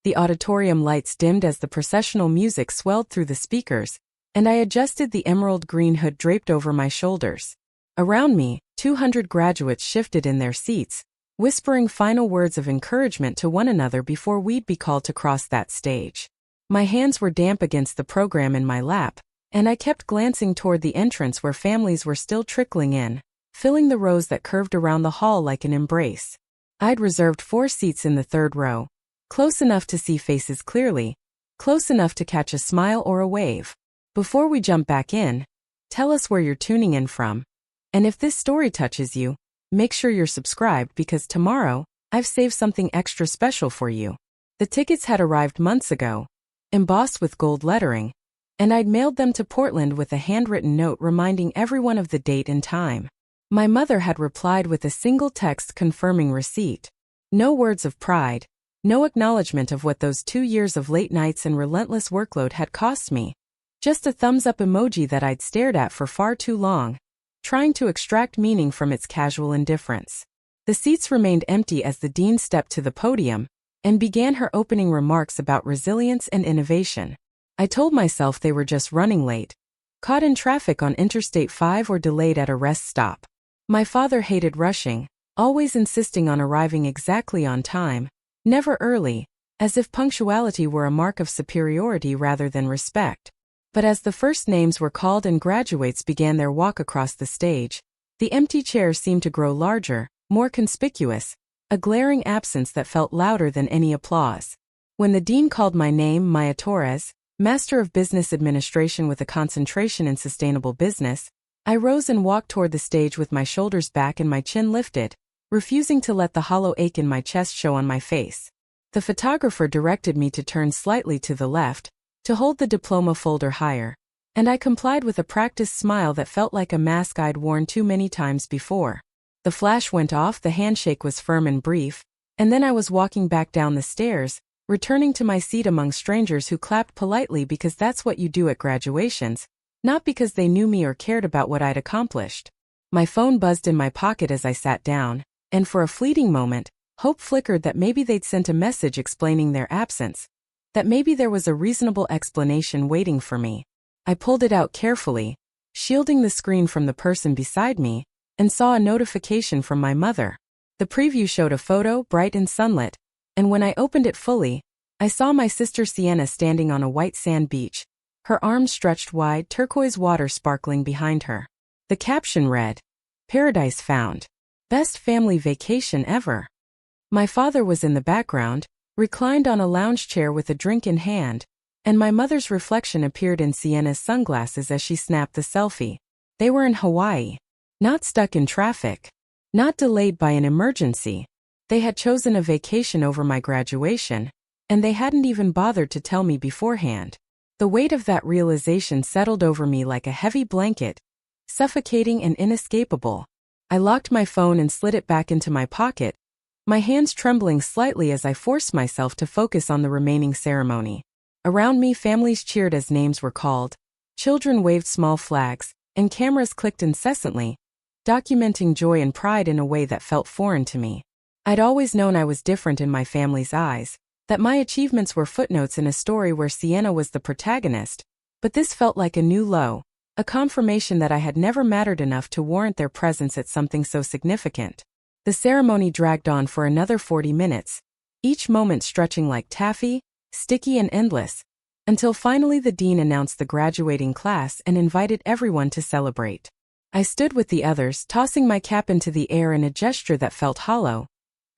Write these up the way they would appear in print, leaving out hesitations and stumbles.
The auditorium lights dimmed as the processional music swelled through the speakers, and I adjusted the emerald green hood draped over my shoulders. Around me, 200 graduates shifted in their seats, whispering final words of encouragement to one another before we'd be called to cross that stage. My hands were damp against the program in my lap, and I kept glancing toward the entrance where families were still trickling in, filling the rows that curved around the hall like an embrace. I'd reserved 4 seats in the third row, close enough to see faces clearly, close enough to catch a smile or a wave. Before we jump back in, tell us where you're tuning in from. And if this story touches you, make sure you're subscribed because tomorrow, I've saved something extra special for you. The tickets had arrived months ago, embossed with gold lettering, and I'd mailed them to Portland with a handwritten note reminding everyone of the date and time. My mother had replied with a single text confirming receipt. No words of pride, no acknowledgement of what those 2 years of late nights and relentless workload had cost me. Just a thumbs-up emoji that I'd stared at for far too long, trying to extract meaning from its casual indifference. The seats remained empty as the dean stepped to the podium and began her opening remarks about resilience and innovation. I told myself they were just running late, caught in traffic on Interstate 5 or delayed at a rest stop. My father hated rushing, always insisting on arriving exactly on time, never early, as if punctuality were a mark of superiority rather than respect. But as the first names were called and graduates began their walk across the stage, the empty chairs seemed to grow larger, more conspicuous, a glaring absence that felt louder than any applause. When the dean called my name, Maya Torres, Master of Business Administration with a concentration in sustainable business, I rose and walked toward the stage with my shoulders back and my chin lifted, refusing to let the hollow ache in my chest show on my face. The photographer directed me to turn slightly to the left, to hold the diploma folder higher, and I complied with a practiced smile that felt like a mask I'd worn too many times before. The flash went off, the handshake was firm and brief, and then I was walking back down the stairs, returning to my seat among strangers who clapped politely because that's what you do at graduations, not because they knew me or cared about what I'd accomplished. My phone buzzed in my pocket as I sat down, and for a fleeting moment, hope flickered that maybe they'd sent a message explaining their absence, that maybe there was a reasonable explanation waiting for me. I pulled it out carefully, shielding the screen from the person beside me, and saw a notification from my mother. The preview showed a photo, bright and sunlit, and when I opened it fully, I saw my sister Sienna standing on a white sand beach, her arms stretched wide, turquoise water sparkling behind her. The caption read, "Paradise found. Best family vacation ever." My father was in the background, reclined on a lounge chair with a drink in hand, and my mother's reflection appeared in Sienna's sunglasses as she snapped the selfie. They were in Hawaii. Not stuck in traffic. Not delayed by an emergency. They had chosen a vacation over my graduation, and they hadn't even bothered to tell me beforehand. The weight of that realization settled over me like a heavy blanket, suffocating and inescapable. I locked my phone and slid it back into my pocket, my hands trembling slightly as I forced myself to focus on the remaining ceremony. Around me, families cheered as names were called, children waved small flags, and cameras clicked incessantly, documenting joy and pride in a way that felt foreign to me. I'd always known I was different in my family's eyes, that my achievements were footnotes in a story where Sienna was the protagonist, but this felt like a new low, a confirmation that I had never mattered enough to warrant their presence at something so significant. The ceremony dragged on for another 40 minutes, each moment stretching like taffy, sticky and endless, until finally the dean announced the graduating class and invited everyone to celebrate. I stood with the others, tossing my cap into the air in a gesture that felt hollow,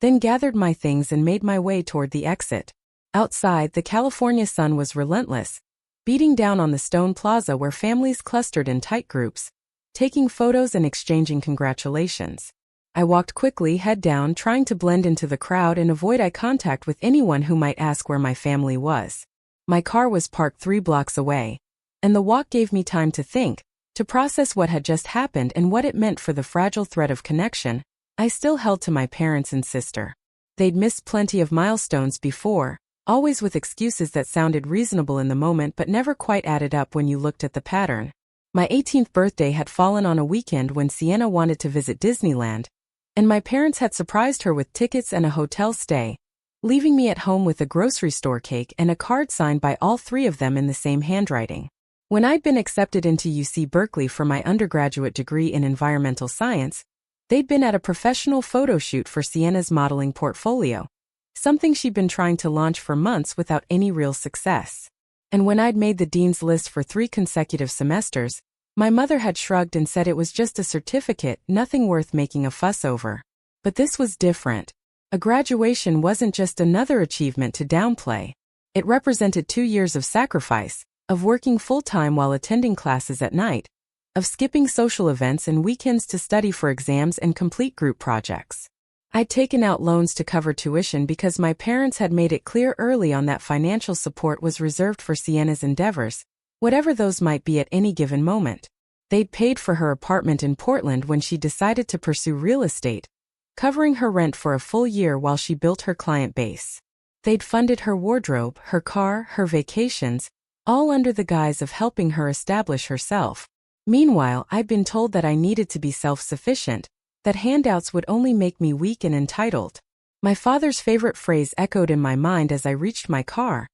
then gathered my things and made my way toward the exit. Outside, the California sun was relentless, beating down on the stone plaza where families clustered in tight groups, taking photos and exchanging congratulations. I walked quickly, head down, trying to blend into the crowd and avoid eye contact with anyone who might ask where my family was. My car was parked 3 blocks away, and the walk gave me time to think, to process what had just happened and what it meant for the fragile thread of connection I still held to my parents and sister. They'd missed plenty of milestones before, always with excuses that sounded reasonable in the moment but never quite added up when you looked at the pattern. My 18th birthday had fallen on a weekend when Sienna wanted to visit Disneyland, and my parents had surprised her with tickets and a hotel stay, leaving me at home with a grocery store cake and a card signed by all three of them in the same handwriting. When I'd been accepted into UC Berkeley for my undergraduate degree in environmental science, they'd been at a professional photo shoot for Sienna's modeling portfolio, something she'd been trying to launch for months without any real success. And when I'd made the dean's list for 3 consecutive semesters, my mother had shrugged and said it was just a certificate, nothing worth making a fuss over. But this was different. A graduation wasn't just another achievement to downplay. It represented 2 years of sacrifice, of working full-time while attending classes at night, of skipping social events and weekends to study for exams and complete group projects. I'd taken out loans to cover tuition because my parents had made it clear early on that financial support was reserved for Sienna's endeavors, whatever those might be at any given moment. They'd paid for her apartment in Portland when she decided to pursue real estate, covering her rent for a full year while she built her client base. They'd funded her wardrobe, her car, her vacations, all under the guise of helping her establish herself. Meanwhile, I'd been told that I needed to be self-sufficient, that handouts would only make me weak and entitled. My father's favorite phrase echoed in my mind as I reached my car,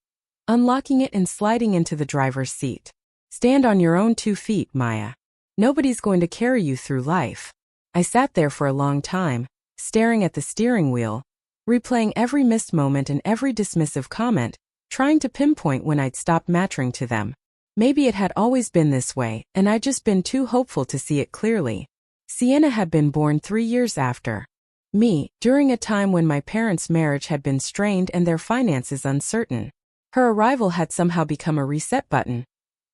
unlocking it and sliding into the driver's seat. "Stand on your own 2 feet, Maya. Nobody's going to carry you through life." I sat there for a long time, staring at the steering wheel, replaying every missed moment and every dismissive comment, trying to pinpoint when I'd stopped mattering to them. Maybe it had always been this way, and I'd just been too hopeful to see it clearly. Sienna had been born 3 years after me, during a time when my parents' marriage had been strained and their finances uncertain. Her arrival had somehow become a reset button,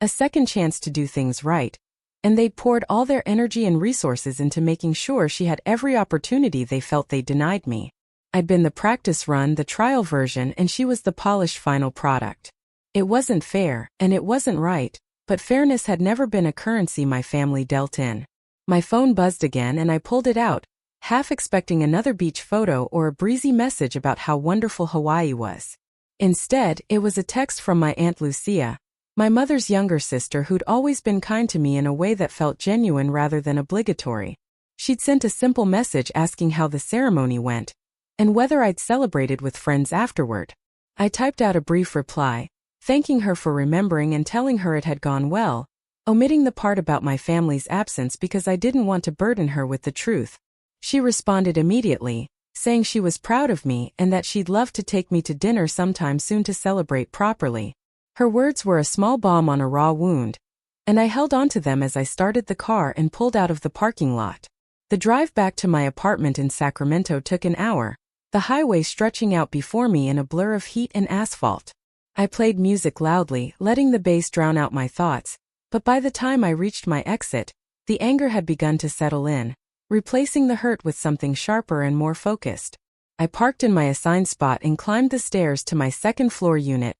a second chance to do things right, and they'd poured all their energy and resources into making sure she had every opportunity they felt they denied me. I'd been the practice run, the trial version, and she was the polished final product. It wasn't fair, and it wasn't right, but fairness had never been a currency my family dealt in. My phone buzzed again and I pulled it out, half expecting another beach photo or a breezy message about how wonderful Hawaii was. Instead, it was a text from my Aunt Lucia, my mother's younger sister who'd always been kind to me in a way that felt genuine rather than obligatory. She'd sent a simple message asking how the ceremony went, and whether I'd celebrated with friends afterward. I typed out a brief reply, thanking her for remembering and telling her it had gone well, omitting the part about my family's absence because I didn't want to burden her with the truth. She responded immediately, saying she was proud of me and that she'd love to take me to dinner sometime soon to celebrate properly. Her words were a small balm on a raw wound, and I held on to them as I started the car and pulled out of the parking lot. The drive back to my apartment in Sacramento took an hour, the highway stretching out before me in a blur of heat and asphalt. I played music loudly, letting the bass drown out my thoughts, but by the time I reached my exit, the anger had begun to settle in, replacing the hurt with something sharper and more focused. I parked in my assigned spot and climbed the stairs to my second-floor unit,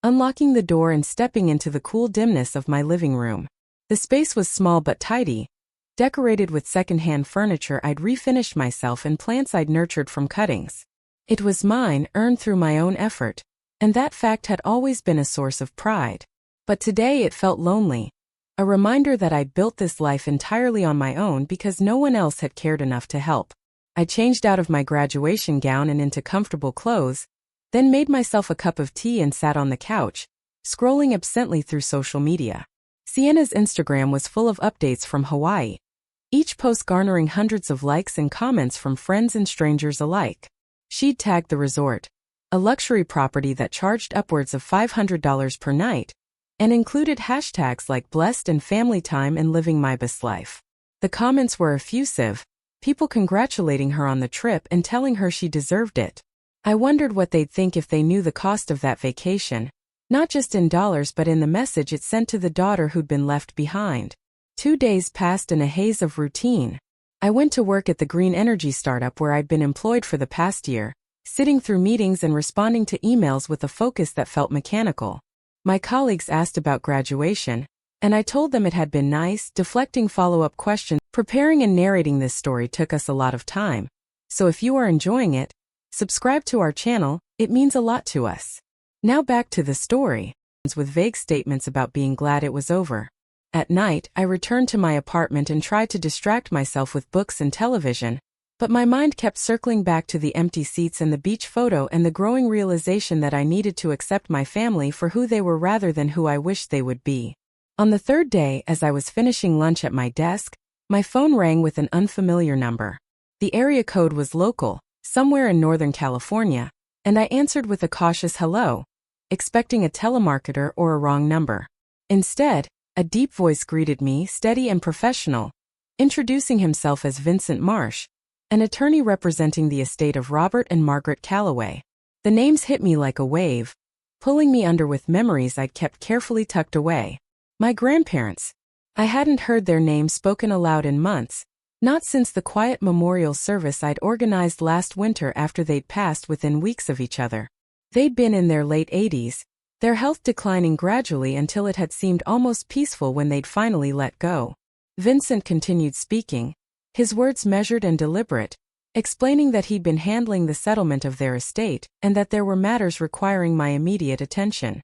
unlocking the door and stepping into the cool dimness of my living room. The space was small but tidy, decorated with second-hand furniture I'd refinished myself and plants I'd nurtured from cuttings. It was mine, earned through my own effort, and that fact had always been a source of pride. But today it felt lonely, a reminder that I'd built this life entirely on my own because no one else had cared enough to help. I changed out of my graduation gown and into comfortable clothes, then made myself a cup of tea and sat on the couch, scrolling absently through social media. Sienna's Instagram was full of updates from Hawaii, each post garnering hundreds of likes and comments from friends and strangers alike. She'd tagged the resort, a luxury property that charged upwards of $500 per night, and included hashtags like blessed and family time and living my best life. The comments were effusive, people congratulating her on the trip and telling her she deserved it. I wondered what they'd think if they knew the cost of that vacation, not just in dollars but in the message it sent to the daughter who'd been left behind. 2 days passed in a haze of routine. I went to work at the green energy startup where I'd been employed for the past year, sitting through meetings and responding to emails with a focus that felt mechanical. My colleagues asked about graduation, and I told them it had been nice, deflecting follow-up questions. Preparing and narrating this story took us a lot of time. So if you are enjoying it, subscribe to our channel, it means a lot to us. Now back to the story, with vague statements about being glad it was over. At night, I returned to my apartment and tried to distract myself with books and television, But my mind kept circling back to the empty seats and the beach photo and the growing realization that I needed to accept my family for who they were rather than who I wished they would be. On the third day, as I was finishing lunch at my desk, my phone rang with an unfamiliar number. The area code was local, somewhere in Northern California, and I answered with a cautious hello, expecting a telemarketer or a wrong number. Instead, a deep voice greeted me, steady and professional, introducing himself as Vincent Marsh, an attorney representing the estate of Robert and Margaret Calloway. The names hit me like a wave, pulling me under with memories I'd kept carefully tucked away. My grandparents. I hadn't heard their names spoken aloud in months, not since the quiet memorial service I'd organized last winter after they'd passed within weeks of each other. They'd been in their late 80s, their health declining gradually until it had seemed almost peaceful when they'd finally let go. Vincent continued speaking, his words measured and deliberate, explaining that he'd been handling the settlement of their estate and that there were matters requiring my immediate attention.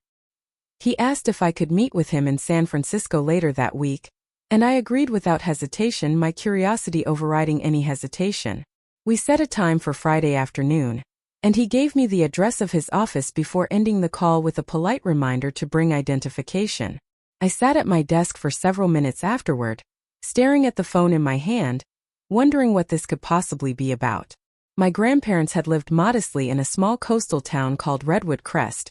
He asked if I could meet with him in San Francisco later that week, and I agreed without hesitation, my curiosity overriding any hesitation. We set a time for Friday afternoon, and he gave me the address of his office before ending the call with a polite reminder to bring identification. I sat at my desk for several minutes afterward, staring at the phone in my hand, wondering what this could possibly be about. My grandparents had lived modestly in a small coastal town called Redwood Crest,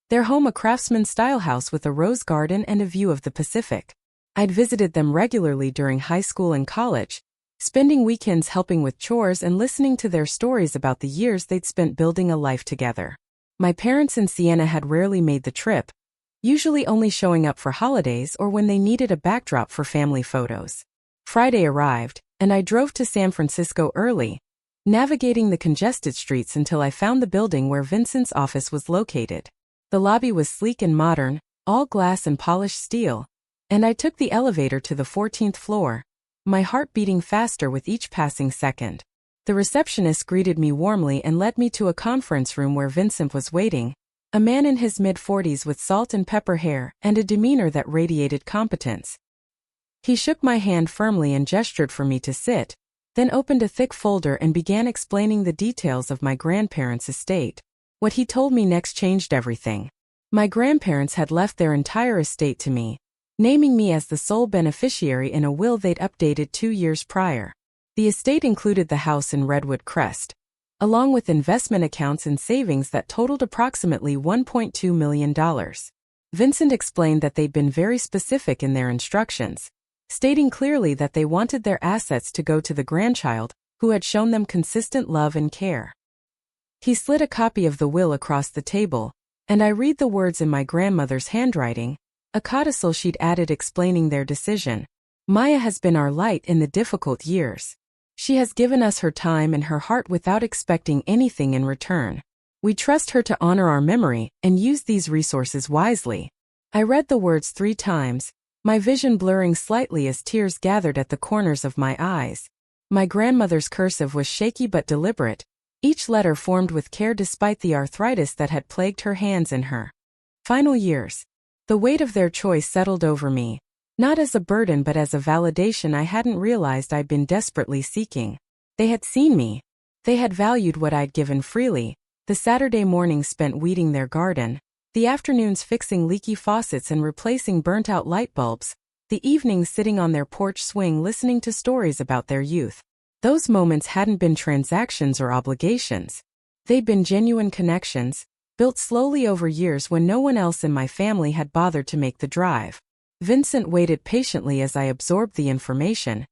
their home a craftsman-style house with a rose garden and a view of the Pacific. I'd visited them regularly during high school and college, spending weekends helping with chores and listening to their stories about the years they'd spent building a life together. My parents in Siena had rarely made the trip, usually only showing up for holidays or when they needed a backdrop for family photos. Friday arrived, and I drove to San Francisco early, navigating the congested streets until I found the building where Vincent's office was located. The lobby was sleek and modern, all glass and polished steel, and I took the elevator to the 14th floor, my heart beating faster with each passing second. The receptionist greeted me warmly and led me to a conference room where Vincent was waiting, a man in his mid-40s with salt and pepper hair and a demeanor that radiated competence. He shook my hand firmly and gestured for me to sit, then opened a thick folder and began explaining the details of my grandparents' estate. What he told me next changed everything. My grandparents had left their entire estate to me, naming me as the sole beneficiary in a will they'd updated 2 years prior. The estate included the house in Redwood Crest, along with investment accounts and savings that totaled approximately $1.2 million. Vincent explained that they'd been very specific in their instructions, stating clearly that they wanted their assets to go to the grandchild, who had shown them consistent love and care. He slid a copy of the will across the table, and I read the words in my grandmother's handwriting, a codicil she'd added explaining their decision. Maya has been our light in the difficult years. She has given us her time and her heart without expecting anything in return. We trust her to honor our memory and use these resources wisely. I read the words 3 times, my vision blurring slightly as tears gathered at the corners of my eyes. My grandmother's cursive was shaky but deliberate, each letter formed with care despite the arthritis that had plagued her hands in her final years. The weight of their choice settled over me, not as a burden but as a validation I hadn't realized I'd been desperately seeking. They had seen me. They had valued what I'd given freely, the Saturday mornings spent weeding their garden, the afternoons fixing leaky faucets and replacing burnt-out light bulbs, the evenings sitting on their porch swing listening to stories about their youth. Those moments hadn't been transactions or obligations. They'd been genuine connections, built slowly over years when no one else in my family had bothered to make the drive. Vincent waited patiently as I absorbed the information,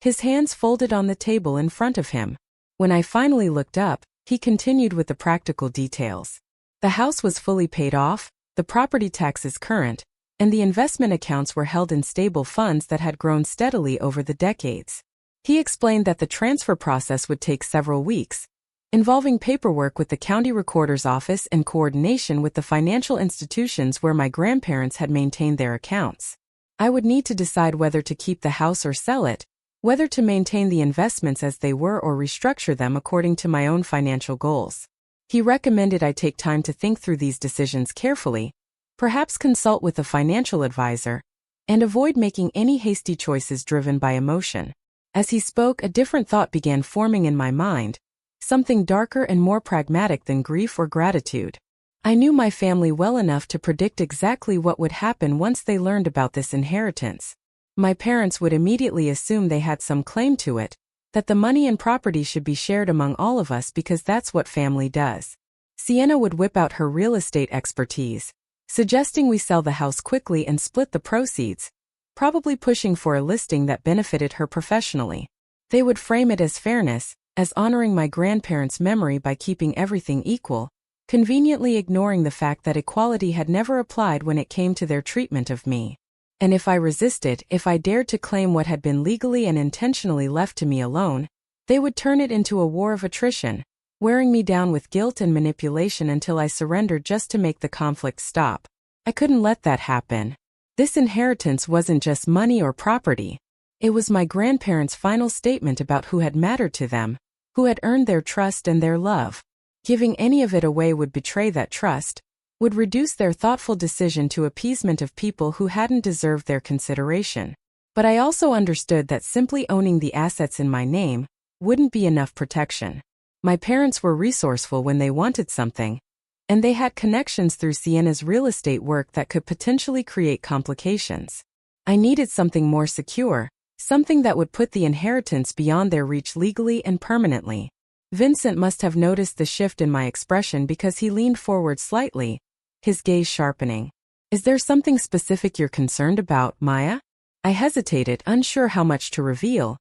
his hands folded on the table in front of him. When I finally looked up, he continued with the practical details. The house was fully paid off, the property taxes current, and the investment accounts were held in stable funds that had grown steadily over the decades. He explained that the transfer process would take several weeks, involving paperwork with the county recorder's office and coordination with the financial institutions where my grandparents had maintained their accounts. I would need to decide whether to keep the house or sell it, whether to maintain the investments as they were or restructure them according to my own financial goals. He recommended I take time to think through these decisions carefully, perhaps consult with a financial advisor, and avoid making any hasty choices driven by emotion. As he spoke, a different thought began forming in my mind, something darker and more pragmatic than grief or gratitude. I knew my family well enough to predict exactly what would happen once they learned about this inheritance. My parents would immediately assume they had some claim to it, that the money and property should be shared among all of us because that's what family does. Sienna would whip out her real estate expertise, suggesting we sell the house quickly and split the proceeds, probably pushing for a listing that benefited her professionally. They would frame it as fairness, as honoring my grandparents' memory by keeping everything equal, conveniently ignoring the fact that equality had never applied when it came to their treatment of me. And if I resisted, if I dared to claim what had been legally and intentionally left to me alone, they would turn it into a war of attrition, wearing me down with guilt and manipulation until I surrendered just to make the conflict stop. I couldn't let that happen. This inheritance wasn't just money or property. It was my grandparents' final statement about who had mattered to them, who had earned their trust and their love. Giving any of it away would betray that trust, would reduce their thoughtful decision to appeasement of people who hadn't deserved their consideration. But I also understood that simply owning the assets in my name wouldn't be enough protection. My parents were resourceful when they wanted something, and they had connections through Sienna's real estate work that could potentially create complications. I needed something more secure, something that would put the inheritance beyond their reach legally and permanently. Vincent must have noticed the shift in my expression because he leaned forward slightly, his gaze sharpening. "Is there something specific you're concerned about, Maya?" I hesitated, unsure how much to reveal,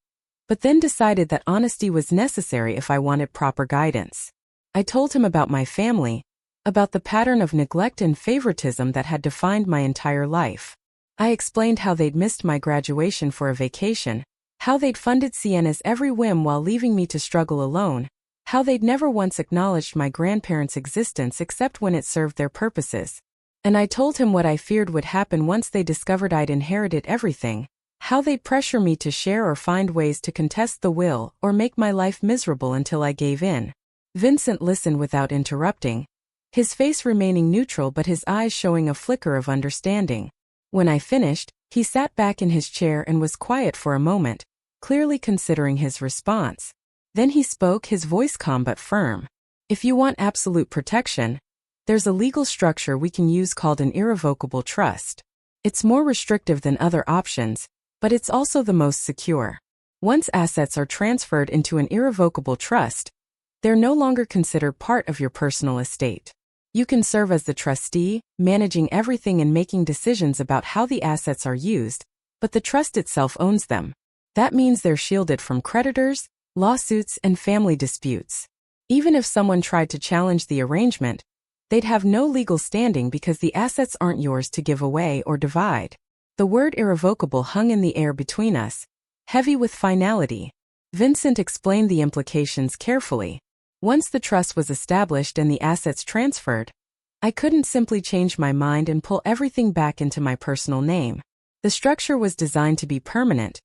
but then decided that honesty was necessary if I wanted proper guidance. I told him about my family, about the pattern of neglect and favoritism that had defined my entire life. I explained how they'd missed my graduation for a vacation, how they'd funded Sienna's every whim while leaving me to struggle alone, how they'd never once acknowledged my grandparents' existence except when it served their purposes. And I told him what I feared would happen once they discovered I'd inherited everything, how they'd pressure me to share or find ways to contest the will or make my life miserable until I gave in. Vincent listened without interrupting, his face remaining neutral but his eyes showing a flicker of understanding. When I finished, he sat back in his chair and was quiet for a moment, clearly considering his response. Then he spoke, his voice calm but firm. "If you want absolute protection, there's a legal structure we can use called an irrevocable trust. It's more restrictive than other options, but it's also the most secure. Once assets are transferred into an irrevocable trust, they're no longer considered part of your personal estate. You can serve as the trustee, managing everything and making decisions about how the assets are used, but the trust itself owns them. That means they're shielded from creditors, lawsuits, and family disputes. Even if someone tried to challenge the arrangement, they'd have no legal standing because the assets aren't yours to give away or divide." The word irrevocable hung in the air between us, heavy with finality. Vincent explained the implications carefully. Once the trust was established and the assets transferred, I couldn't simply change my mind and pull everything back into my personal name. The structure was designed to be permanent,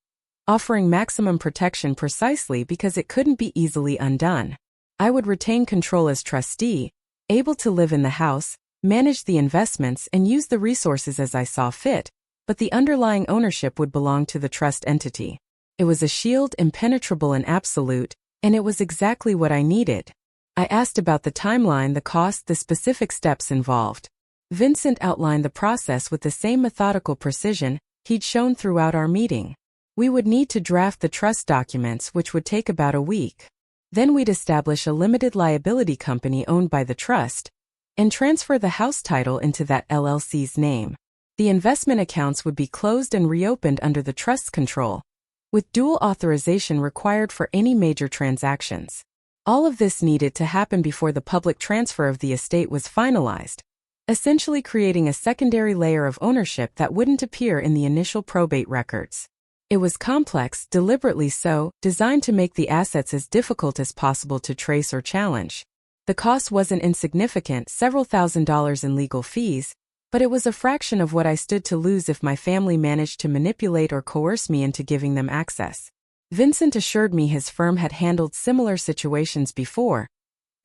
offering maximum protection precisely because it couldn't be easily undone. I would retain control as trustee, able to live in the house, manage the investments, and use the resources as I saw fit, but the underlying ownership would belong to the trust entity. It was a shield, impenetrable and absolute, and it was exactly what I needed. I asked about the timeline, the cost, the specific steps involved. Vincent outlined the process with the same methodical precision he'd shown throughout our meeting. We would need to draft the trust documents, which would take about a week. Then we'd establish a limited liability company owned by the trust, and transfer the house title into that LLC's name. The investment accounts would be closed and reopened under the trust's control, with dual authorization required for any major transactions. All of this needed to happen before the public transfer of the estate was finalized, essentially creating a secondary layer of ownership that wouldn't appear in the initial probate records. It was complex, deliberately so, designed to make the assets as difficult as possible to trace or challenge. The cost wasn't insignificant, several $1,000s in legal fees, but it was a fraction of what I stood to lose if my family managed to manipulate or coerce me into giving them access. Vincent assured me his firm had handled similar situations before,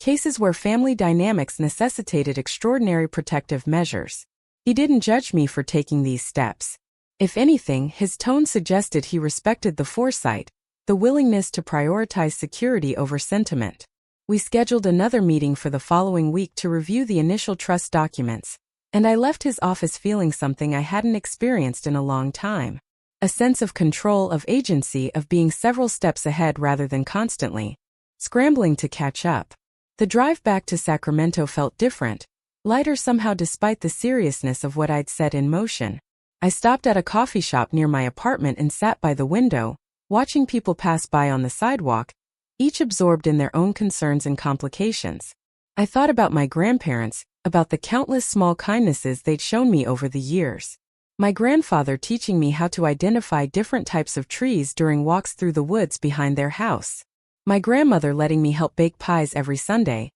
cases where family dynamics necessitated extraordinary protective measures. He didn't judge me for taking these steps. If anything, his tone suggested he respected the foresight, the willingness to prioritize security over sentiment. We scheduled another meeting for the following week to review the initial trust documents, and I left his office feeling something I hadn't experienced in a long time. A sense of control, of agency, of being several steps ahead rather than constantly scrambling to catch up. The drive back to Sacramento felt different, lighter somehow despite the seriousness of what I'd set in motion. I stopped at a coffee shop near my apartment and sat by the window, watching people pass by on the sidewalk, each absorbed in their own concerns and complications. I thought about my grandparents, about the countless small kindnesses they'd shown me over the years. My grandfather teaching me how to identify different types of trees during walks through the woods behind their house. My grandmother letting me help bake pies every Sunday,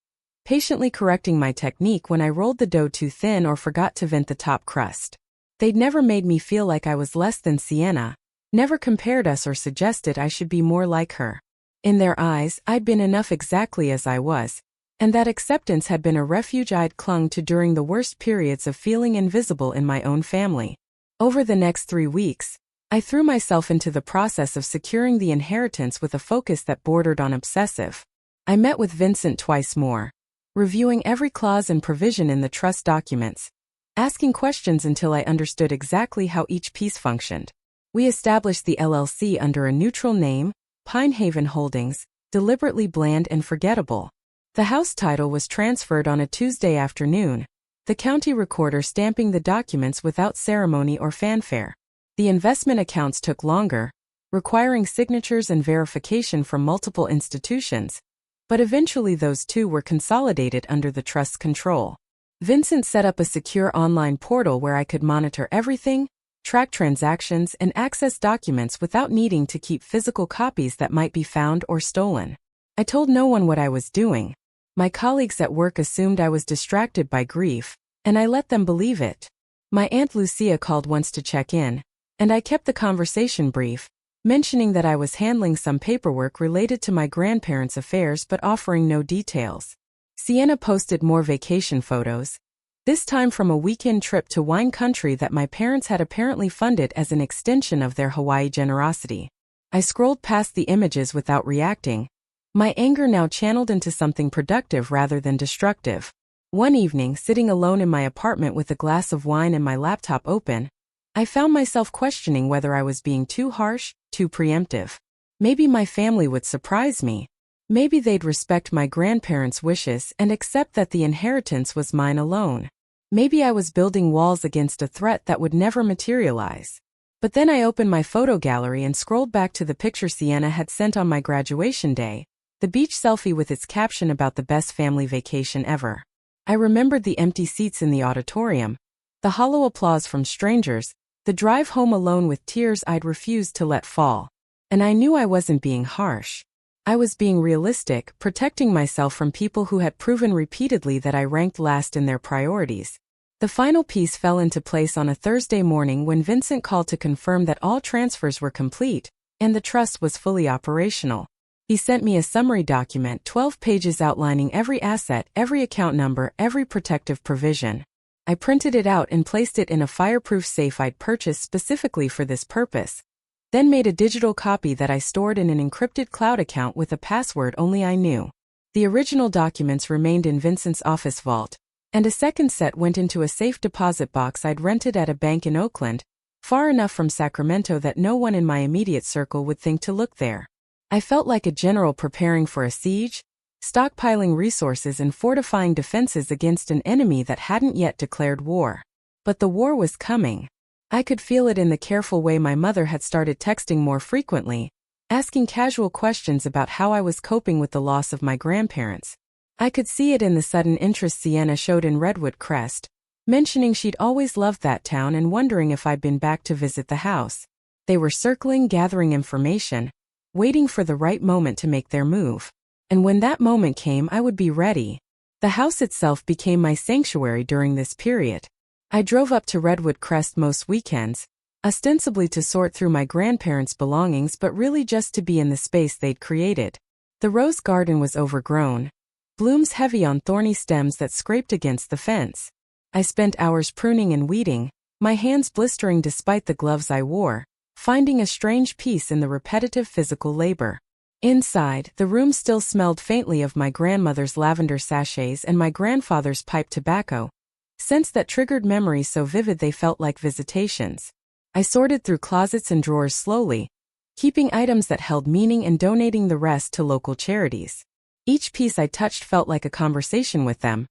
patiently correcting my technique when I rolled the dough too thin or forgot to vent the top crust. They'd never made me feel like I was less than Sienna, never compared us or suggested I should be more like her. In their eyes, I'd been enough exactly as I was, and that acceptance had been a refuge I'd clung to during the worst periods of feeling invisible in my own family. Over the next 3 weeks, I threw myself into the process of securing the inheritance with a focus that bordered on obsessive. I met with Vincent twice more, reviewing every clause and provision in the trust documents, asking questions until I understood exactly how each piece functioned. We established the LLC under a neutral name, Pinehaven Holdings, deliberately bland and forgettable. The house title was transferred on a Tuesday afternoon, the county recorder stamping the documents without ceremony or fanfare. The investment accounts took longer, requiring signatures and verification from multiple institutions, but eventually those two were consolidated under the trust's control. Vincent set up a secure online portal where I could monitor everything, track transactions, and access documents without needing to keep physical copies that might be found or stolen. I told no one what I was doing. My colleagues at work assumed I was distracted by grief, and I let them believe it. My Aunt Lucia called once to check in, and I kept the conversation brief, mentioning that I was handling some paperwork related to my grandparents' affairs but offering no details. Sienna posted more vacation photos, this time from a weekend trip to wine country that my parents had apparently funded as an extension of their Hawaii generosity. I scrolled past the images without reacting, my anger now channeled into something productive rather than destructive. One evening, sitting alone in my apartment with a glass of wine and my laptop open, I found myself questioning whether I was being too harsh, too preemptive. Maybe my family would surprise me. Maybe they'd respect my grandparents' wishes and accept that the inheritance was mine alone. Maybe I was building walls against a threat that would never materialize. But then I opened my photo gallery and scrolled back to the picture Sienna had sent on my graduation day, the beach selfie with its caption about the best family vacation ever. I remembered the empty seats in the auditorium, the hollow applause from strangers, the drive home alone with tears I'd refused to let fall. And I knew I wasn't being harsh. I was being realistic, protecting myself from people who had proven repeatedly that I ranked last in their priorities. The final piece fell into place on a Thursday morning when Vincent called to confirm that all transfers were complete, and the trust was fully operational. He sent me a summary document, 12 pages outlining every asset, every account number, every protective provision. I printed it out and placed it in a fireproof safe I'd purchased specifically for this purpose, then made a digital copy that I stored in an encrypted cloud account with a password only I knew. The original documents remained in Vincent's office vault, and a second set went into a safe deposit box I'd rented at a bank in Oakland, far enough from Sacramento that no one in my immediate circle would think to look there. I felt like a general preparing for a siege, stockpiling resources and fortifying defenses against an enemy that hadn't yet declared war. But the war was coming. I could feel it in the careful way my mother had started texting more frequently, asking casual questions about how I was coping with the loss of my grandparents. I could see it in the sudden interest Sienna showed in Redwood Crest, mentioning she'd always loved that town and wondering if I'd been back to visit the house. They were circling, gathering information, waiting for the right moment to make their move. And when that moment came, I would be ready. The house itself became my sanctuary during this period. I drove up to Redwood Crest most weekends, ostensibly to sort through my grandparents' belongings but really just to be in the space they'd created. The rose garden was overgrown, blooms heavy on thorny stems that scraped against the fence. I spent hours pruning and weeding, my hands blistering despite the gloves I wore, finding a strange peace in the repetitive physical labor. Inside, the room still smelled faintly of my grandmother's lavender sachets and my grandfather's pipe tobacco, scents that triggered memories so vivid they felt like visitations. I sorted through closets and drawers slowly, keeping items that held meaning and donating the rest to local charities. Each piece I touched felt like a conversation with them,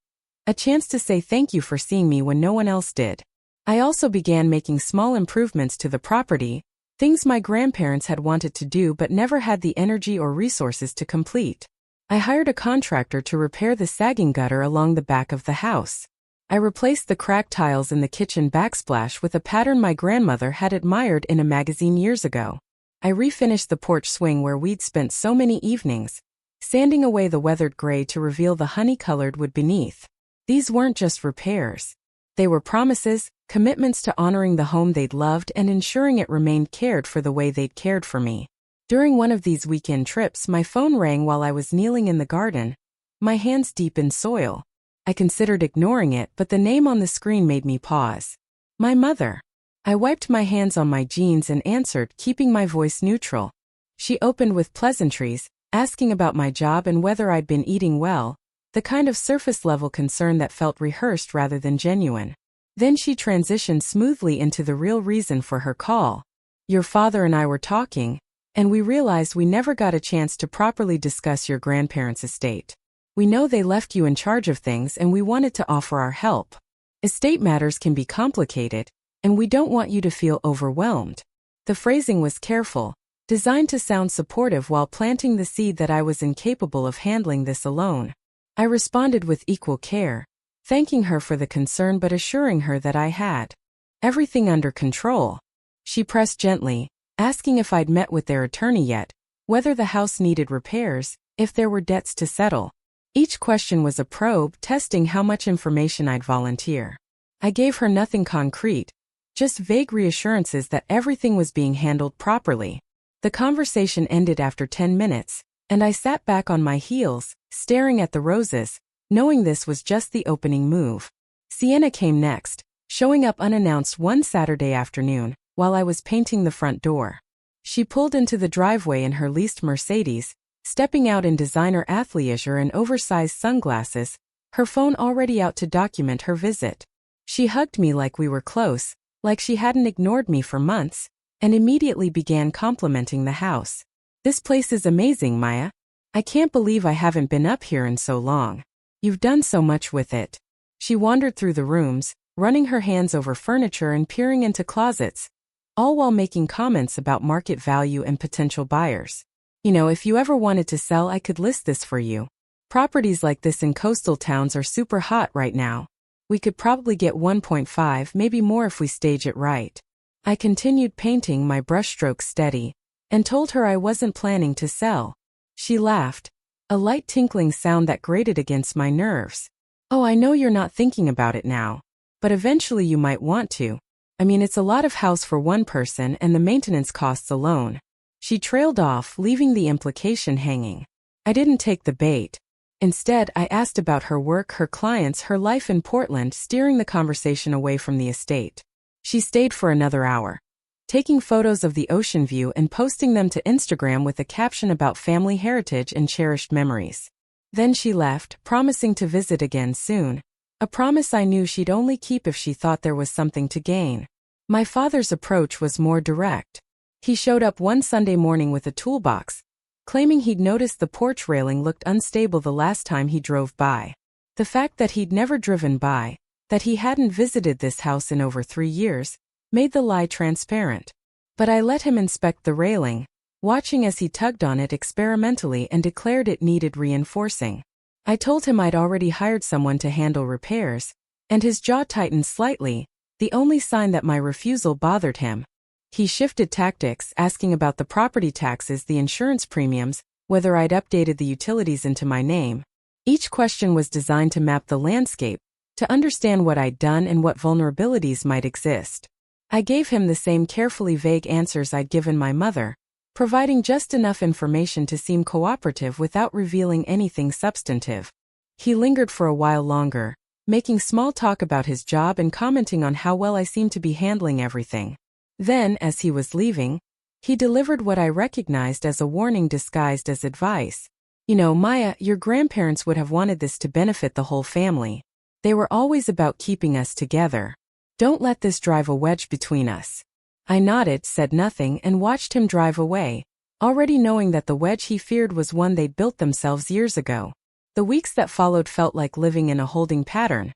a chance to say thank you for seeing me when no one else did. I also began making small improvements to the property, things my grandparents had wanted to do but never had the energy or resources to complete. I hired a contractor to repair the sagging gutter along the back of the house. I replaced the cracked tiles in the kitchen backsplash with a pattern my grandmother had admired in a magazine years ago. I refinished the porch swing where we'd spent so many evenings, sanding away the weathered gray to reveal the honey-colored wood beneath. These weren't just repairs. They were promises, commitments to honoring the home they'd loved and ensuring it remained cared for the way they'd cared for me. During one of these weekend trips, my phone rang while I was kneeling in the garden, my hands deep in soil. I considered ignoring it, but the name on the screen made me pause. My mother. I wiped my hands on my jeans and answered, keeping my voice neutral. She opened with pleasantries, asking about my job and whether I'd been eating well, the kind of surface-level concern that felt rehearsed rather than genuine. Then she transitioned smoothly into the real reason for her call. Your father and I were talking, and we realized we never got a chance to properly discuss your grandparents' estate. We know they left you in charge of things and we wanted to offer our help. Estate matters can be complicated, and we don't want you to feel overwhelmed. The phrasing was careful, designed to sound supportive while planting the seed that I was incapable of handling this alone. I responded with equal care, thanking her for the concern but assuring her that I had everything under control. She pressed gently, asking if I'd met with their attorney yet, whether the house needed repairs, if there were debts to settle. Each question was a probe, testing how much information I'd volunteer. I gave her nothing concrete, just vague reassurances that everything was being handled properly. The conversation ended after 10 minutes, and I sat back on my heels, staring at the roses, knowing this was just the opening move. Sienna came next, showing up unannounced one Saturday afternoon, while I was painting the front door. She pulled into the driveway in her leased Mercedes, stepping out in designer athleisure and oversized sunglasses, her phone already out to document her visit. She hugged me like we were close, like she hadn't ignored me for months, and immediately began complimenting the house. This place is amazing, Maya. I can't believe I haven't been up here in so long. You've done so much with it. She wandered through the rooms, running her hands over furniture and peering into closets, all while making comments about market value and potential buyers. You know, if you ever wanted to sell, I could list this for you. Properties like this in coastal towns are super hot right now. We could probably get 1.5, maybe more if we stage it right. I continued painting, my brushstrokes steady, and told her I wasn't planning to sell. She laughed, a light tinkling sound that grated against my nerves. Oh, I know you're not thinking about it now, but eventually you might want to. I mean, it's a lot of house for one person and the maintenance costs alone. She trailed off, leaving the implication hanging. I didn't take the bait. Instead, I asked about her work, her clients, her life in Portland, steering the conversation away from the estate. She stayed for another hour, taking photos of the ocean view and posting them to Instagram with a caption about family heritage and cherished memories. Then she left, promising to visit again soon, a promise I knew she'd only keep if she thought there was something to gain. My father's approach was more direct. He showed up one Sunday morning with a toolbox, claiming he'd noticed the porch railing looked unstable the last time he drove by. The fact that he'd never driven by, that he hadn't visited this house in over 3 years, made the lie transparent. But I let him inspect the railing, watching as he tugged on it experimentally and declared it needed reinforcing. I told him I'd already hired someone to handle repairs, and his jaw tightened slightly, the only sign that my refusal bothered him. He shifted tactics, asking about the property taxes, the insurance premiums, whether I'd updated the utilities into my name. Each question was designed to map the landscape, to understand what I'd done and what vulnerabilities might exist. I gave him the same carefully vague answers I'd given my mother, providing just enough information to seem cooperative without revealing anything substantive. He lingered for a while longer, making small talk about his job and commenting on how well I seemed to be handling everything. Then, as he was leaving, he delivered what I recognized as a warning disguised as advice. You know, Maya, your grandparents would have wanted this to benefit the whole family. They were always about keeping us together. Don't let this drive a wedge between us. I nodded, said nothing, and watched him drive away, already knowing that the wedge he feared was one they'd built themselves years ago. The weeks that followed felt like living in a holding pattern,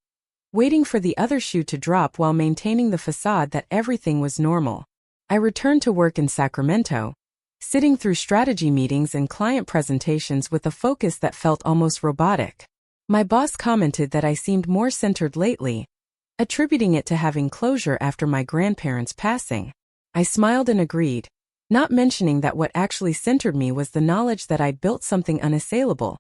waiting for the other shoe to drop while maintaining the facade that everything was normal. I returned to work in Sacramento, sitting through strategy meetings and client presentations with a focus that felt almost robotic. My boss commented that I seemed more centered lately, attributing it to having closure after my grandparents' passing. I smiled and agreed, not mentioning that what actually centered me was the knowledge that I'd built something unassailable,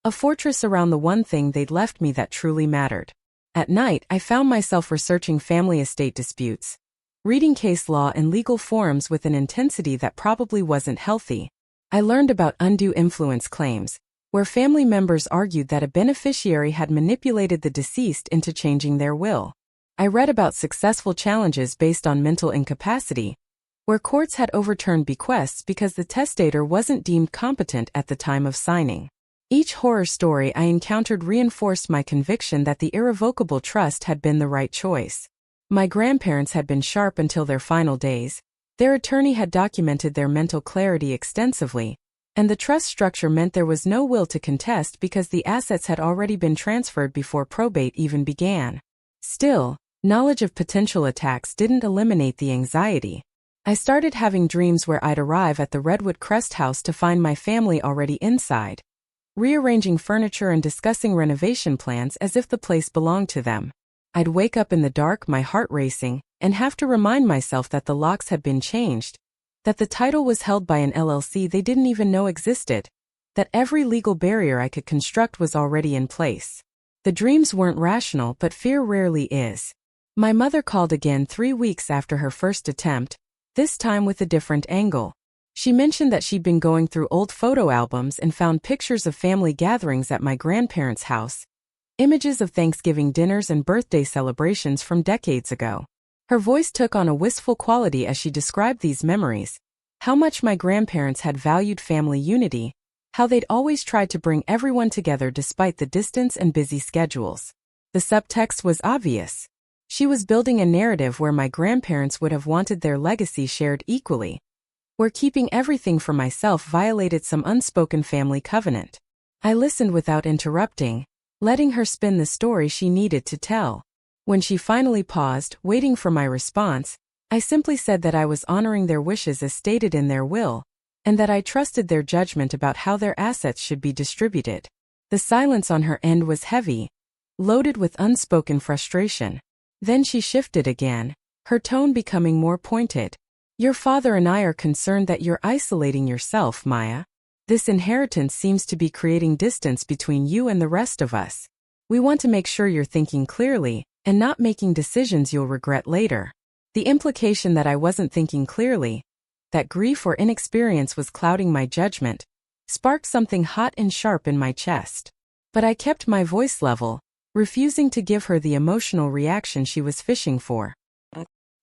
a fortress around the one thing they'd left me that truly mattered. At night, I found myself researching family estate disputes, reading case law and legal forums with an intensity that probably wasn't healthy. I learned about undue influence claims, where family members argued that a beneficiary had manipulated the deceased into changing their will. I read about successful challenges based on mental incapacity, where courts had overturned bequests because the testator wasn't deemed competent at the time of signing. Each horror story I encountered reinforced my conviction that the irrevocable trust had been the right choice. My grandparents had been sharp until their final days. Their attorney had documented their mental clarity extensively, and the trust structure meant there was no will to contest because the assets had already been transferred before probate even began. Still, knowledge of potential attacks didn't eliminate the anxiety. I started having dreams where I'd arrive at the Redwood Crest house to find my family already inside, rearranging furniture and discussing renovation plans as if the place belonged to them. I'd wake up in the dark, my heart racing, and have to remind myself that the locks had been changed, that the title was held by an LLC they didn't even know existed, that every legal barrier I could construct was already in place. The dreams weren't rational, but fear rarely is. My mother called again 3 weeks after her first attempt, this time with a different angle. She mentioned that she'd been going through old photo albums and found pictures of family gatherings at my grandparents' house, images of Thanksgiving dinners and birthday celebrations from decades ago. Her voice took on a wistful quality as she described these memories, how much my grandparents had valued family unity, how they'd always tried to bring everyone together despite the distance and busy schedules. The subtext was obvious. She was building a narrative where my grandparents would have wanted their legacy shared equally, where keeping everything for myself violated some unspoken family covenant. I listened without interrupting, letting her spin the story she needed to tell. When she finally paused, waiting for my response, I simply said that I was honoring their wishes as stated in their will, and that I trusted their judgment about how their assets should be distributed. The silence on her end was heavy, loaded with unspoken frustration. Then she shifted again, her tone becoming more pointed. Your father and I are concerned that you're isolating yourself, Maya. This inheritance seems to be creating distance between you and the rest of us. We want to make sure you're thinking clearly, and not making decisions you'll regret later. The implication that I wasn't thinking clearly, that grief or inexperience was clouding my judgment, sparked something hot and sharp in my chest. But I kept my voice level, refusing to give her the emotional reaction she was fishing for.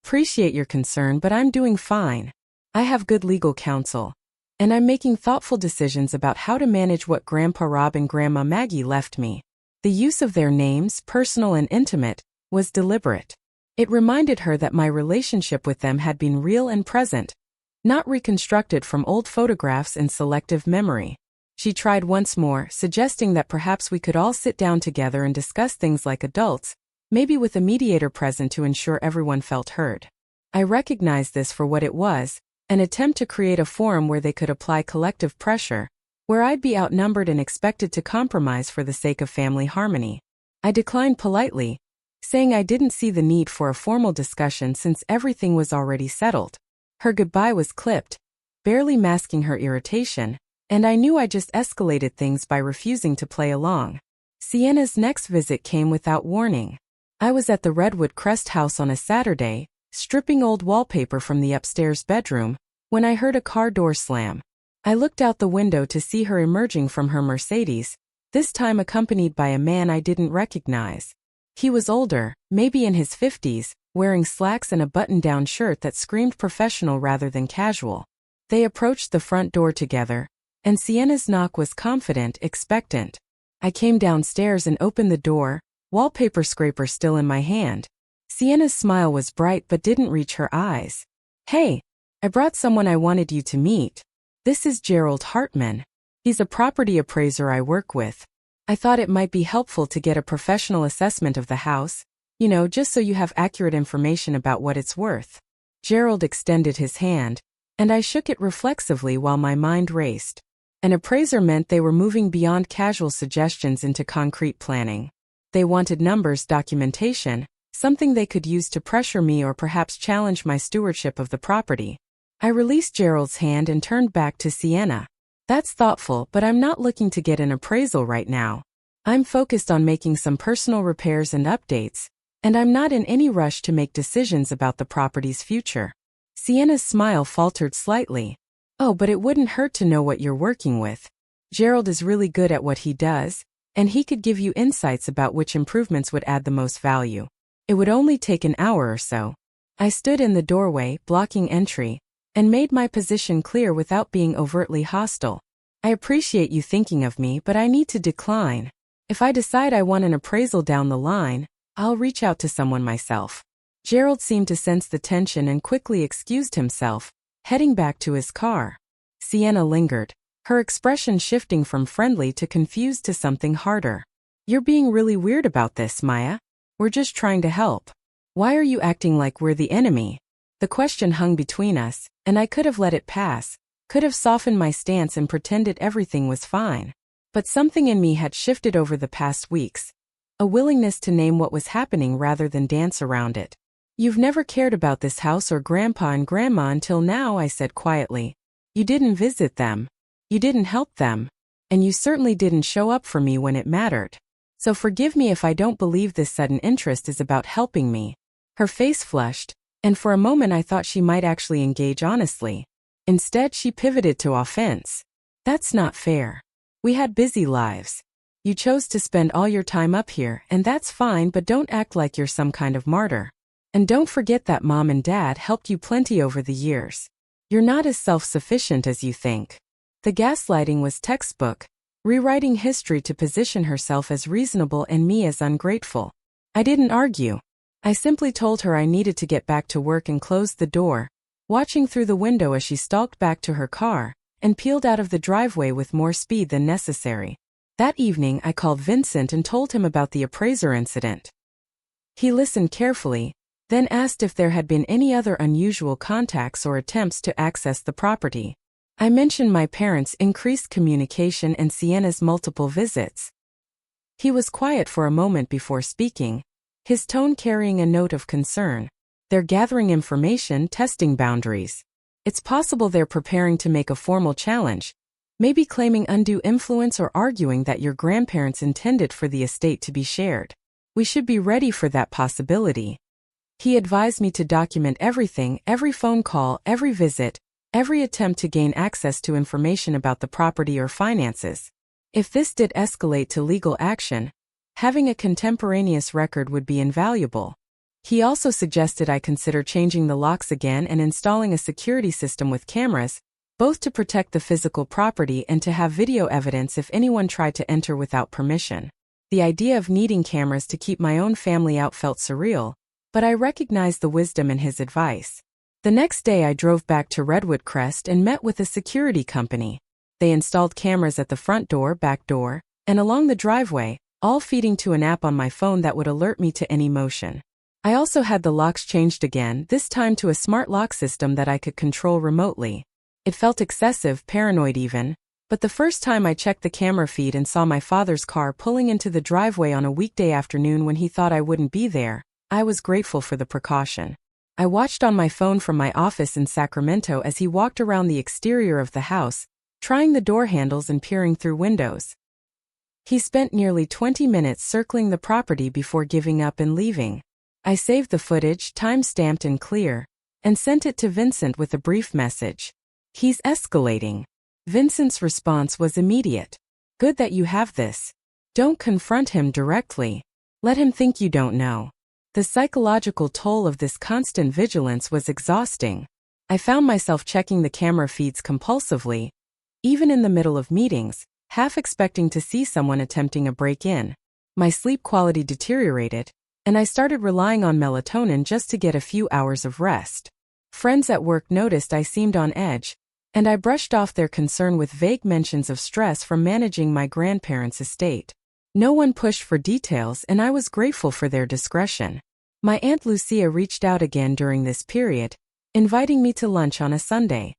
Appreciate your concern, but I'm doing fine. I have good legal counsel, and I'm making thoughtful decisions about how to manage what Grandpa Rob and Grandma Maggie left me. The use of their names, personal and intimate, was deliberate. It reminded her that my relationship with them had been real and present, not reconstructed from old photographs and selective memory. She tried once more, suggesting that perhaps we could all sit down together and discuss things like adults, maybe with a mediator present to ensure everyone felt heard. I recognized this for what it was, an attempt to create a forum where they could apply collective pressure, where I'd be outnumbered and expected to compromise for the sake of family harmony. I declined politely, saying I didn't see the need for a formal discussion since everything was already settled. Her goodbye was clipped, barely masking her irritation, and I knew I just escalated things by refusing to play along. Sienna's next visit came without warning. I was at the Redwood Crest house on a Saturday, stripping old wallpaper from the upstairs bedroom, when I heard a car door slam. I looked out the window to see her emerging from her Mercedes, this time accompanied by a man I didn't recognize. He was older, maybe in his 50s, wearing slacks and a button-down shirt that screamed professional rather than casual. They approached the front door together, and Sienna's knock was confident, expectant. I came downstairs and opened the door, wallpaper scraper still in my hand. Sienna's smile was bright but didn't reach her eyes. "Hey, I brought someone I wanted you to meet. This is Gerald Hartman. He's a property appraiser I work with. I thought it might be helpful to get a professional assessment of the house, just so you have accurate information about what it's worth." Gerald extended his hand, and I shook it reflexively while my mind raced. An appraiser meant they were moving beyond casual suggestions into concrete planning. They wanted numbers, documentation, something they could use to pressure me or perhaps challenge my stewardship of the property. I released Gerald's hand and turned back to Sienna. "That's thoughtful, but I'm not looking to get an appraisal right now. I'm focused on making some personal repairs and updates, and I'm not in any rush to make decisions about the property's future." Sienna's smile faltered slightly. "Oh, but it wouldn't hurt to know what you're working with. Gerald is really good at what he does, and he could give you insights about which improvements would add the most value. It would only take an hour or so." I stood in the doorway, blocking entry, and made my position clear without being overtly hostile. "I appreciate you thinking of me, but I need to decline. If I decide I want an appraisal down the line, I'll reach out to someone myself." Gerald seemed to sense the tension and quickly excused himself, heading back to his car. Sienna lingered, her expression shifting from friendly to confused to something harder. "You're being really weird about this, Maya. We're just trying to help. Why are you acting like we're the enemy?" The question hung between us, and I could have let it pass, could have softened my stance and pretended everything was fine. But something in me had shifted over the past weeks, a willingness to name what was happening rather than dance around it. "You've never cared about this house or Grandpa and Grandma until now," I said quietly. "You didn't visit them. You didn't help them. And you certainly didn't show up for me when it mattered. So forgive me if I don't believe this sudden interest is about helping me." Her face flushed, and for a moment I thought she might actually engage honestly. Instead, she pivoted to offense. "That's not fair. We had busy lives. You chose to spend all your time up here, and that's fine, but don't act like you're some kind of martyr. And don't forget that Mom and Dad helped you plenty over the years. You're not as self-sufficient as you think." The gaslighting was textbook, rewriting history to position herself as reasonable and me as ungrateful. I didn't argue. I simply told her I needed to get back to work and closed the door, watching through the window as she stalked back to her car and peeled out of the driveway with more speed than necessary. That evening I called Vincent and told him about the appraiser incident. He listened carefully, then asked if there had been any other unusual contacts or attempts to access the property. I mentioned my parents' increased communication and Sienna's multiple visits. He was quiet for a moment before speaking, his tone carrying a note of concern. "They're gathering information, testing boundaries. It's possible they're preparing to make a formal challenge, maybe claiming undue influence or arguing that your grandparents intended for the estate to be shared. We should be ready for that possibility." He advised me to document everything, every phone call, every visit, every attempt to gain access to information about the property or finances. If this did escalate to legal action, having a contemporaneous record would be invaluable. He also suggested I consider changing the locks again and installing a security system with cameras, both to protect the physical property and to have video evidence if anyone tried to enter without permission. The idea of needing cameras to keep my own family out felt surreal, but I recognized the wisdom in his advice. The next day I drove back to Redwood Crest and met with a security company. They installed cameras at the front door, back door, and along the driveway, all feeding to an app on my phone that would alert me to any motion. I also had the locks changed again, this time to a smart lock system that I could control remotely. It felt excessive, paranoid even, but the first time I checked the camera feed and saw my father's car pulling into the driveway on a weekday afternoon when he thought I wouldn't be there, I was grateful for the precaution. I watched on my phone from my office in Sacramento as he walked around the exterior of the house, trying the door handles and peering through windows. He spent nearly 20 minutes circling the property before giving up and leaving. I saved the footage, time-stamped and clear, and sent it to Vincent with a brief message. "He's escalating." Vincent's response was immediate. "Good that you have this. Don't confront him directly. Let him think you don't know." The psychological toll of this constant vigilance was exhausting. I found myself checking the camera feeds compulsively, even in the middle of meetings, half expecting to see someone attempting a break-in. My sleep quality deteriorated, and I started relying on melatonin just to get a few hours of rest. Friends at work noticed I seemed on edge, and I brushed off their concern with vague mentions of stress from managing my grandparents' estate. No one pushed for details, and I was grateful for their discretion. My Aunt Lucia reached out again during this period, inviting me to lunch on a Sunday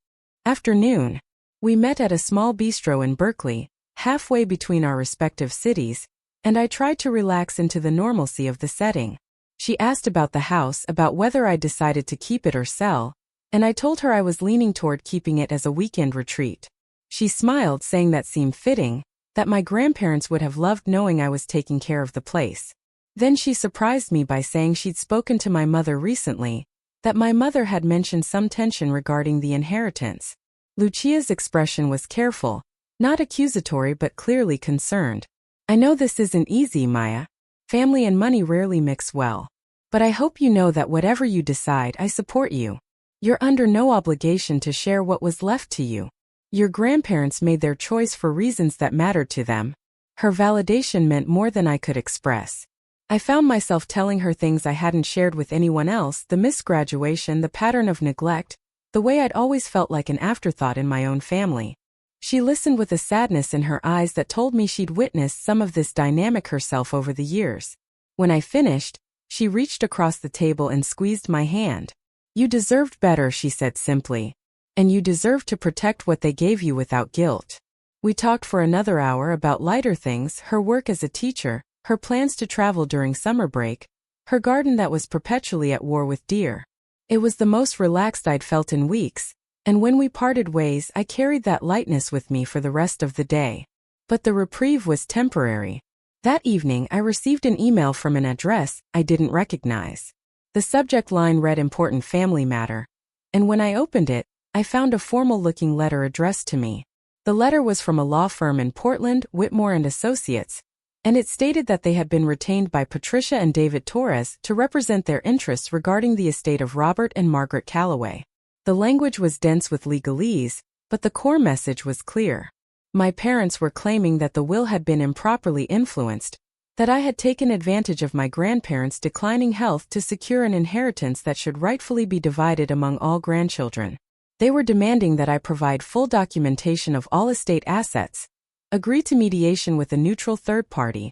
afternoon. We met at a small bistro in Berkeley, halfway between our respective cities, and I tried to relax into the normalcy of the setting. She asked about the house, about whether I decided to keep it or sell, and I told her I was leaning toward keeping it as a weekend retreat. She smiled, saying that seemed fitting, that my grandparents would have loved knowing I was taking care of the place. Then she surprised me by saying she'd spoken to my mother recently, that my mother had mentioned some tension regarding the inheritance. Lucia's expression was careful, not accusatory but clearly concerned. I know this isn't easy, Maya. Family and money rarely mix well. But I hope you know that whatever you decide, I support you. You're under no obligation to share what was left to you. Your grandparents made their choice for reasons that mattered to them. Her validation meant more than I could express. I found myself telling her things I hadn't shared with anyone else: the misgraduation, the pattern of neglect, the way I'd always felt like an afterthought in my own family. She listened with a sadness in her eyes that told me she'd witnessed some of this dynamic herself over the years. When I finished, she reached across the table and squeezed my hand. "You deserved better," she said simply. "And you deserve to protect what they gave you without guilt." We talked for another hour about lighter things: her work as a teacher, her plans to travel during summer break, her garden that was perpetually at war with deer. It was the most relaxed I'd felt in weeks, and when we parted ways, I carried that lightness with me for the rest of the day. But the reprieve was temporary. That evening, I received an email from an address I didn't recognize. The subject line read "Important Family Matter," and when I opened it, I found a formal-looking letter addressed to me. The letter was from a law firm in Portland, Whitmore and Associates, and it stated that they had been retained by Patricia and David Torres to represent their interests regarding the estate of Robert and Margaret Calloway. The language was dense with legalese, but the core message was clear. My parents were claiming that the will had been improperly influenced, that I had taken advantage of my grandparents' declining health to secure an inheritance that should rightfully be divided among all grandchildren. They were demanding that I provide full documentation of all estate assets, agree to mediation with a neutral third party,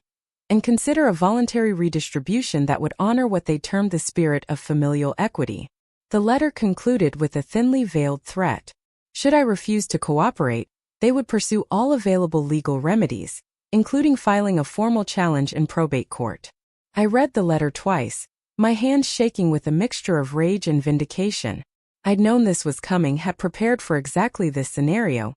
and consider a voluntary redistribution that would honor what they termed the spirit of familial equity. The letter concluded with a thinly veiled threat. Should I refuse to cooperate, they would pursue all available legal remedies, including filing a formal challenge in probate court. I read the letter twice, my hands shaking with a mixture of rage and vindication. I'd known this was coming, had prepared for exactly this scenario,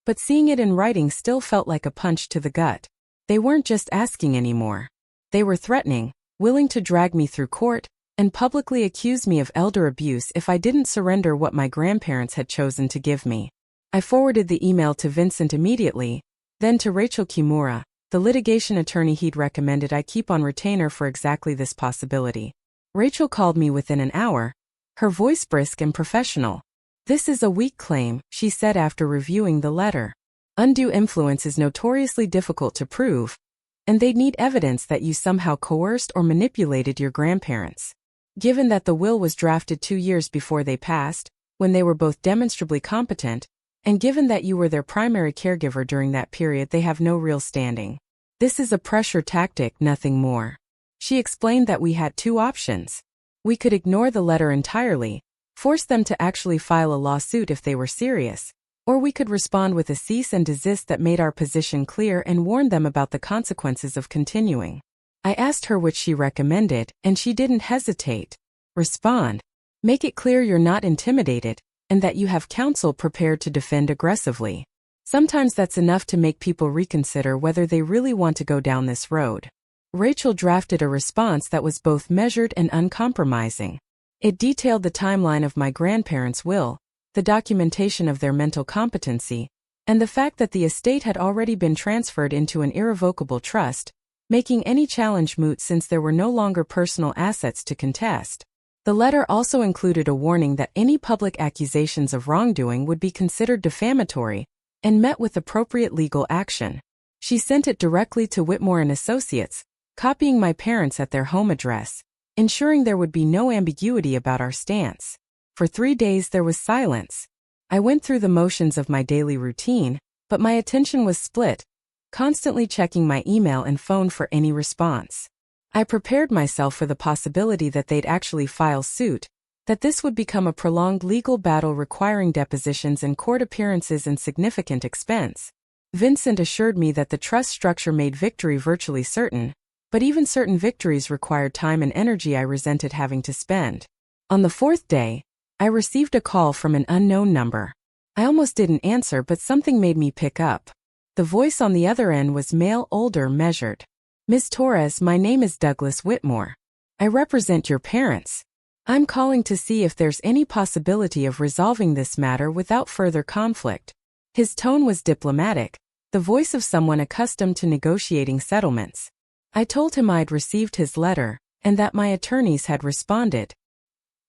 but seeing it in writing still felt like a punch to the gut. They weren't just asking anymore. They were threatening, willing to drag me through court, and publicly accuse me of elder abuse if I didn't surrender what my grandparents had chosen to give me. I forwarded the email to Vincent immediately, then to Rachel Kimura, the litigation attorney he'd recommended I keep on retainer for exactly this possibility. Rachel called me within an hour, her voice brisk and professional. "This is a weak claim," she said after reviewing the letter. "Undue influence is notoriously difficult to prove, and they'd need evidence that you somehow coerced or manipulated your grandparents. Given that the will was drafted 2 years before they passed, when they were both demonstrably competent, and given that you were their primary caregiver during that period, they have no real standing. This is a pressure tactic, nothing more." She explained that we had two options. We could ignore the letter entirely, force them to actually file a lawsuit if they were serious, or we could respond with a cease and desist that made our position clear and warned them about the consequences of continuing. I asked her which she recommended, and she didn't hesitate. Respond. Make it clear you're not intimidated, and that you have counsel prepared to defend aggressively. Sometimes that's enough to make people reconsider whether they really want to go down this road. Rachel drafted a response that was both measured and uncompromising. It detailed the timeline of my grandparents' will, the documentation of their mental competency, and the fact that the estate had already been transferred into an irrevocable trust, making any challenge moot since there were no longer personal assets to contest. The letter also included a warning that any public accusations of wrongdoing would be considered defamatory and met with appropriate legal action. She sent it directly to Whitmore and Associates, copying my parents at their home address, ensuring there would be no ambiguity about our stance. For 3 days there was silence. I went through the motions of my daily routine, but my attention was split, constantly checking my email and phone for any response. I prepared myself for the possibility that they'd actually file suit, that this would become a prolonged legal battle requiring depositions and court appearances and significant expense. Vincent assured me that the trust structure made victory virtually certain, but even certain victories required time and energy I resented having to spend. On the 4th day, I received a call from an unknown number. I almost didn't answer, but something made me pick up. The voice on the other end was male, older, measured. "Ms. Torres, my name is Douglas Whitmore. I represent your parents. I'm calling to see if there's any possibility of resolving this matter without further conflict." His tone was diplomatic, the voice of someone accustomed to negotiating settlements. I told him I'd received his letter, and that my attorneys had responded.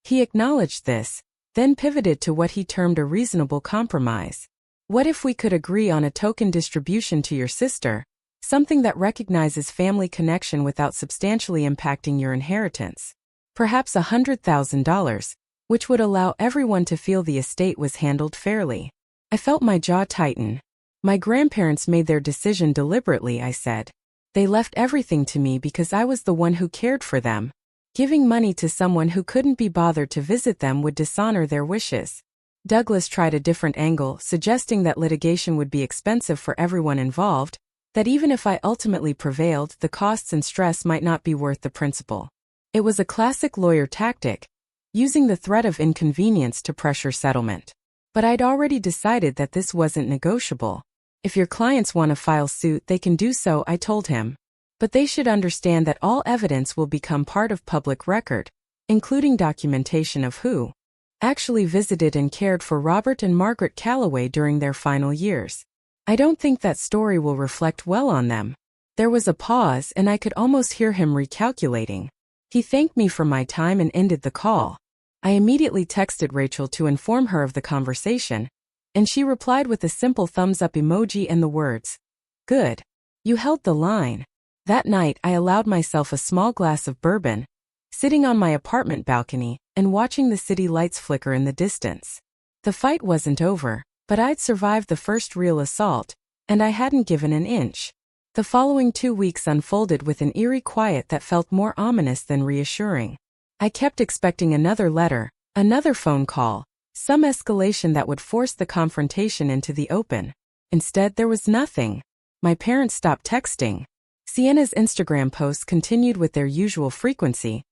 He acknowledged this, then pivoted to what he termed a reasonable compromise. "What if we could agree on a token distribution to your sister, something that recognizes family connection without substantially impacting your inheritance? Perhaps $100,000, which would allow everyone to feel the estate was handled fairly." I felt my jaw tighten. "My grandparents made their decision deliberately," I said. "They left everything to me because I was the one who cared for them. Giving money to someone who couldn't be bothered to visit them would dishonor their wishes." Douglas tried a different angle, suggesting that litigation would be expensive for everyone involved, that even if I ultimately prevailed, the costs and stress might not be worth the principle. It was a classic lawyer tactic, using the threat of inconvenience to pressure settlement. But I'd already decided that this wasn't negotiable. "If your clients want to file suit, they can do so," I told him. "But they should understand that all evidence will become part of public record, including documentation of who actually visited and cared for Robert and Margaret Calloway during their final years. I don't think that story will reflect well on them." There was a pause, and I could almost hear him recalculating. He thanked me for my time and ended the call. I immediately texted Rachel to inform her of the conversation, and she replied with a simple thumbs-up emoji and the words, "Good. You held the line." That night I allowed myself a small glass of bourbon, sitting on my apartment balcony and watching the city lights flicker in the distance. The fight wasn't over, but I'd survived the first real assault, and I hadn't given an inch. The following 2 weeks unfolded with an eerie quiet that felt more ominous than reassuring. I kept expecting another letter, another phone call, some escalation that would force the confrontation into the open. Instead, there was nothing. My parents stopped texting. Sienna's Instagram posts continued with their usual frequency,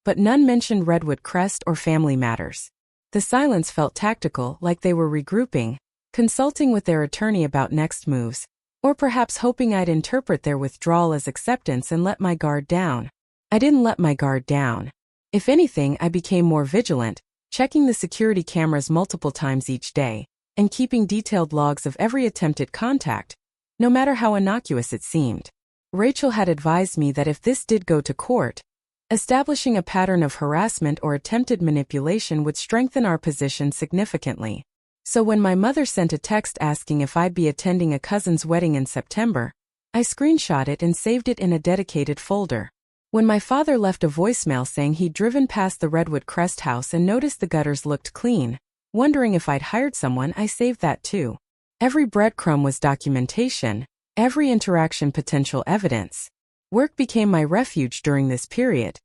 but none mentioned Redwood Crest or family matters. The silence felt tactical, like they were regrouping, consulting with their attorney about next moves, or perhaps hoping I'd interpret their withdrawal as acceptance and let my guard down. I didn't let my guard down. If anything, I became more vigilant, checking the security cameras multiple times each day, and keeping detailed logs of every attempted contact, no matter how innocuous it seemed. Rachel had advised me that if this did go to court, establishing a pattern of harassment or attempted manipulation would strengthen our position significantly. So when my mother sent a text asking if I'd be attending a cousin's wedding in September, I screenshot it and saved it in a dedicated folder. When my father left a voicemail saying he'd driven past the Redwood Crest house and noticed the gutters looked clean, wondering if I'd hired someone, I saved that too. Every breadcrumb was documentation, every interaction potential evidence. Work became my refuge during this period,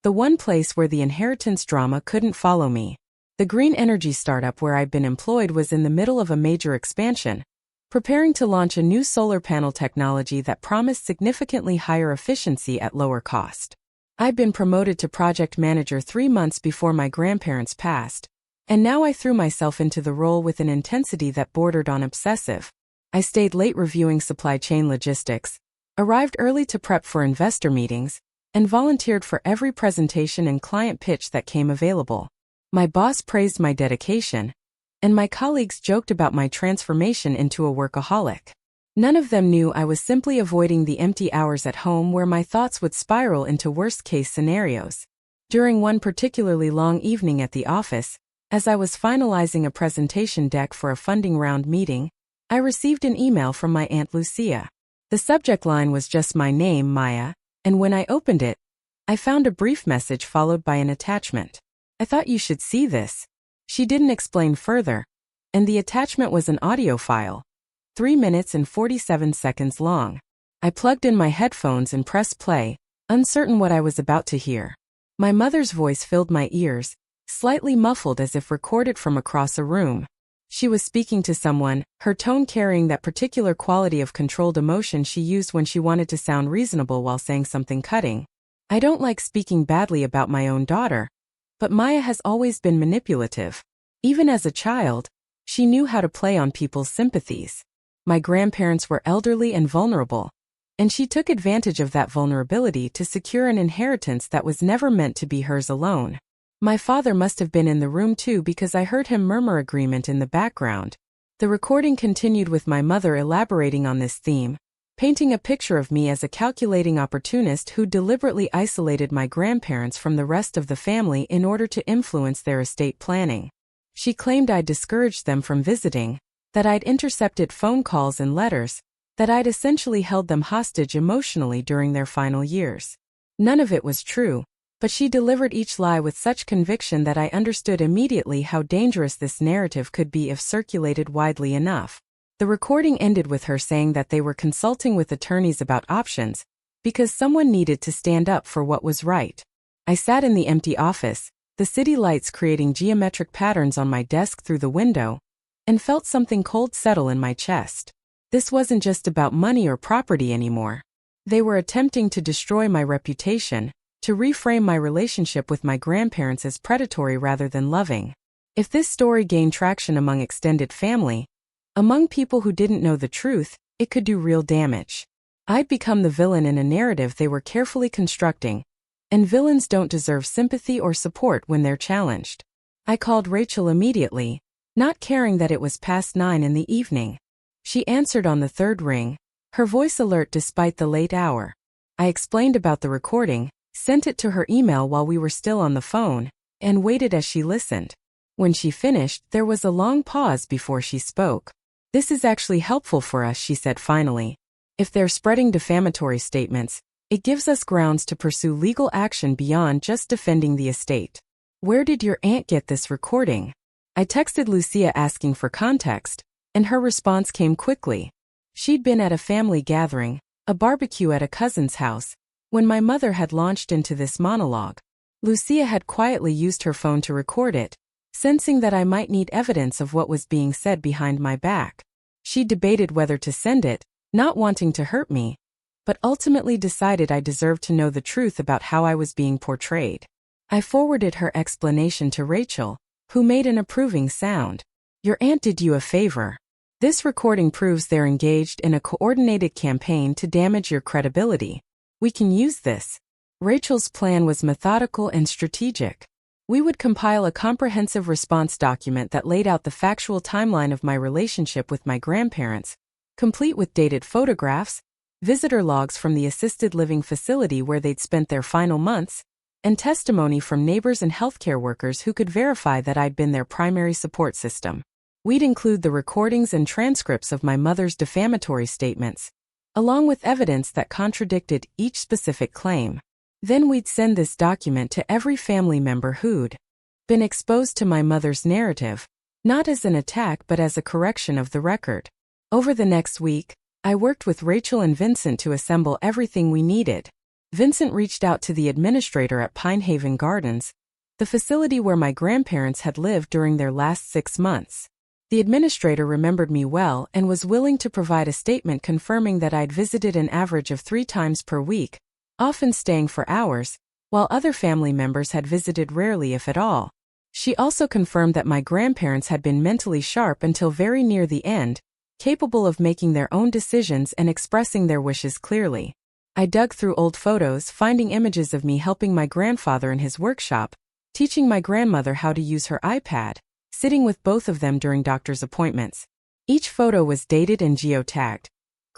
the one place where the inheritance drama couldn't follow me. The green energy startup where I'd been employed was in the middle of a major expansion, preparing to launch a new solar panel technology that promised significantly higher efficiency at lower cost. I'd been promoted to project manager 3 months before my grandparents passed, and now I threw myself into the role with an intensity that bordered on obsessive. I stayed late reviewing supply chain logistics, arrived early to prep for investor meetings, and volunteered for every presentation and client pitch that came available. My boss praised my dedication, and my colleagues joked about my transformation into a workaholic. None of them knew I was simply avoiding the empty hours at home where my thoughts would spiral into worst-case scenarios. During one particularly long evening at the office, as I was finalizing a presentation deck for a funding round meeting, I received an email from my Aunt Lucia. The subject line was just my name, Maya, and when I opened it, I found a brief message followed by an attachment. "I thought you should see this." She didn't explain further, and the attachment was an audio file, 3 minutes and 47 seconds long. I plugged in my headphones and pressed play, uncertain what I was about to hear. My mother's voice filled my ears, slightly muffled as if recorded from across a room. She was speaking to someone, her tone carrying that particular quality of controlled emotion she used when she wanted to sound reasonable while saying something cutting. I don't like speaking badly about my own daughter, but Maya has always been manipulative. Even as a child, she knew how to play on people's sympathies. My grandparents were elderly and vulnerable, and she took advantage of that vulnerability to secure an inheritance that was never meant to be hers alone. My father must have been in the room too because I heard him murmur agreement in the background. The recording continued with my mother elaborating on this theme, painting a picture of me as a calculating opportunist who deliberately isolated my grandparents from the rest of the family in order to influence their estate planning. She claimed I'd discouraged them from visiting, that I'd intercepted phone calls and letters, that I'd essentially held them hostage emotionally during their final years. None of it was true, but she delivered each lie with such conviction that I understood immediately how dangerous this narrative could be if circulated widely enough. The recording ended with her saying that they were consulting with attorneys about options, because someone needed to stand up for what was right. I sat in the empty office, the city lights creating geometric patterns on my desk through the window, and felt something cold settle in my chest. This wasn't just about money or property anymore. They were attempting to destroy my reputation, to reframe my relationship with my grandparents as predatory rather than loving. If this story gained traction among extended family, among people who didn't know the truth, it could do real damage. I'd become the villain in a narrative they were carefully constructing, and villains don't deserve sympathy or support when they're challenged. I called Rachel immediately, not caring that it was past 9 in the evening. She answered on the third ring, her voice alert despite the late hour. I explained about the recording, sent it to her email while we were still on the phone, and waited as she listened. When she finished, there was a long pause before she spoke. "This is actually helpful for us," she said finally. "If they're spreading defamatory statements, it gives us grounds to pursue legal action beyond just defending the estate." "Where did your aunt get this recording?" I texted Lucia asking for context, and her response came quickly. She'd been at a family gathering, a barbecue at a cousin's house, when my mother had launched into this monologue. Lucia had quietly used her phone to record it, sensing that I might need evidence of what was being said behind my back. She debated whether to send it, not wanting to hurt me, but ultimately decided I deserved to know the truth about how I was being portrayed. I forwarded her explanation to Rachel, who made an approving sound. "Your aunt did you a favor. This recording proves they're engaged in a coordinated campaign to damage your credibility. We can use this." Rachel's plan was methodical and strategic. We would compile a comprehensive response document that laid out the factual timeline of my relationship with my grandparents, complete with dated photographs, visitor logs from the assisted living facility where they'd spent their final months, and testimony from neighbors and healthcare workers who could verify that I'd been their primary support system. We'd include the recordings and transcripts of my mother's defamatory statements, along with evidence that contradicted each specific claim. Then we'd send this document to every family member who'd been exposed to my mother's narrative, not as an attack but as a correction of the record. Over the next week, I worked with Rachel and Vincent to assemble everything we needed. Vincent reached out to the administrator at Pinehaven Gardens, the facility where my grandparents had lived during their last 6 months. The administrator remembered me well and was willing to provide a statement confirming that I'd visited an average of 3 times per week, often staying for hours, while other family members had visited rarely if at all. She also confirmed that my grandparents had been mentally sharp until very near the end, capable of making their own decisions and expressing their wishes clearly. I dug through old photos, finding images of me helping my grandfather in his workshop, teaching my grandmother how to use her iPad, sitting with both of them during doctor's appointments. Each photo was dated and geotagged,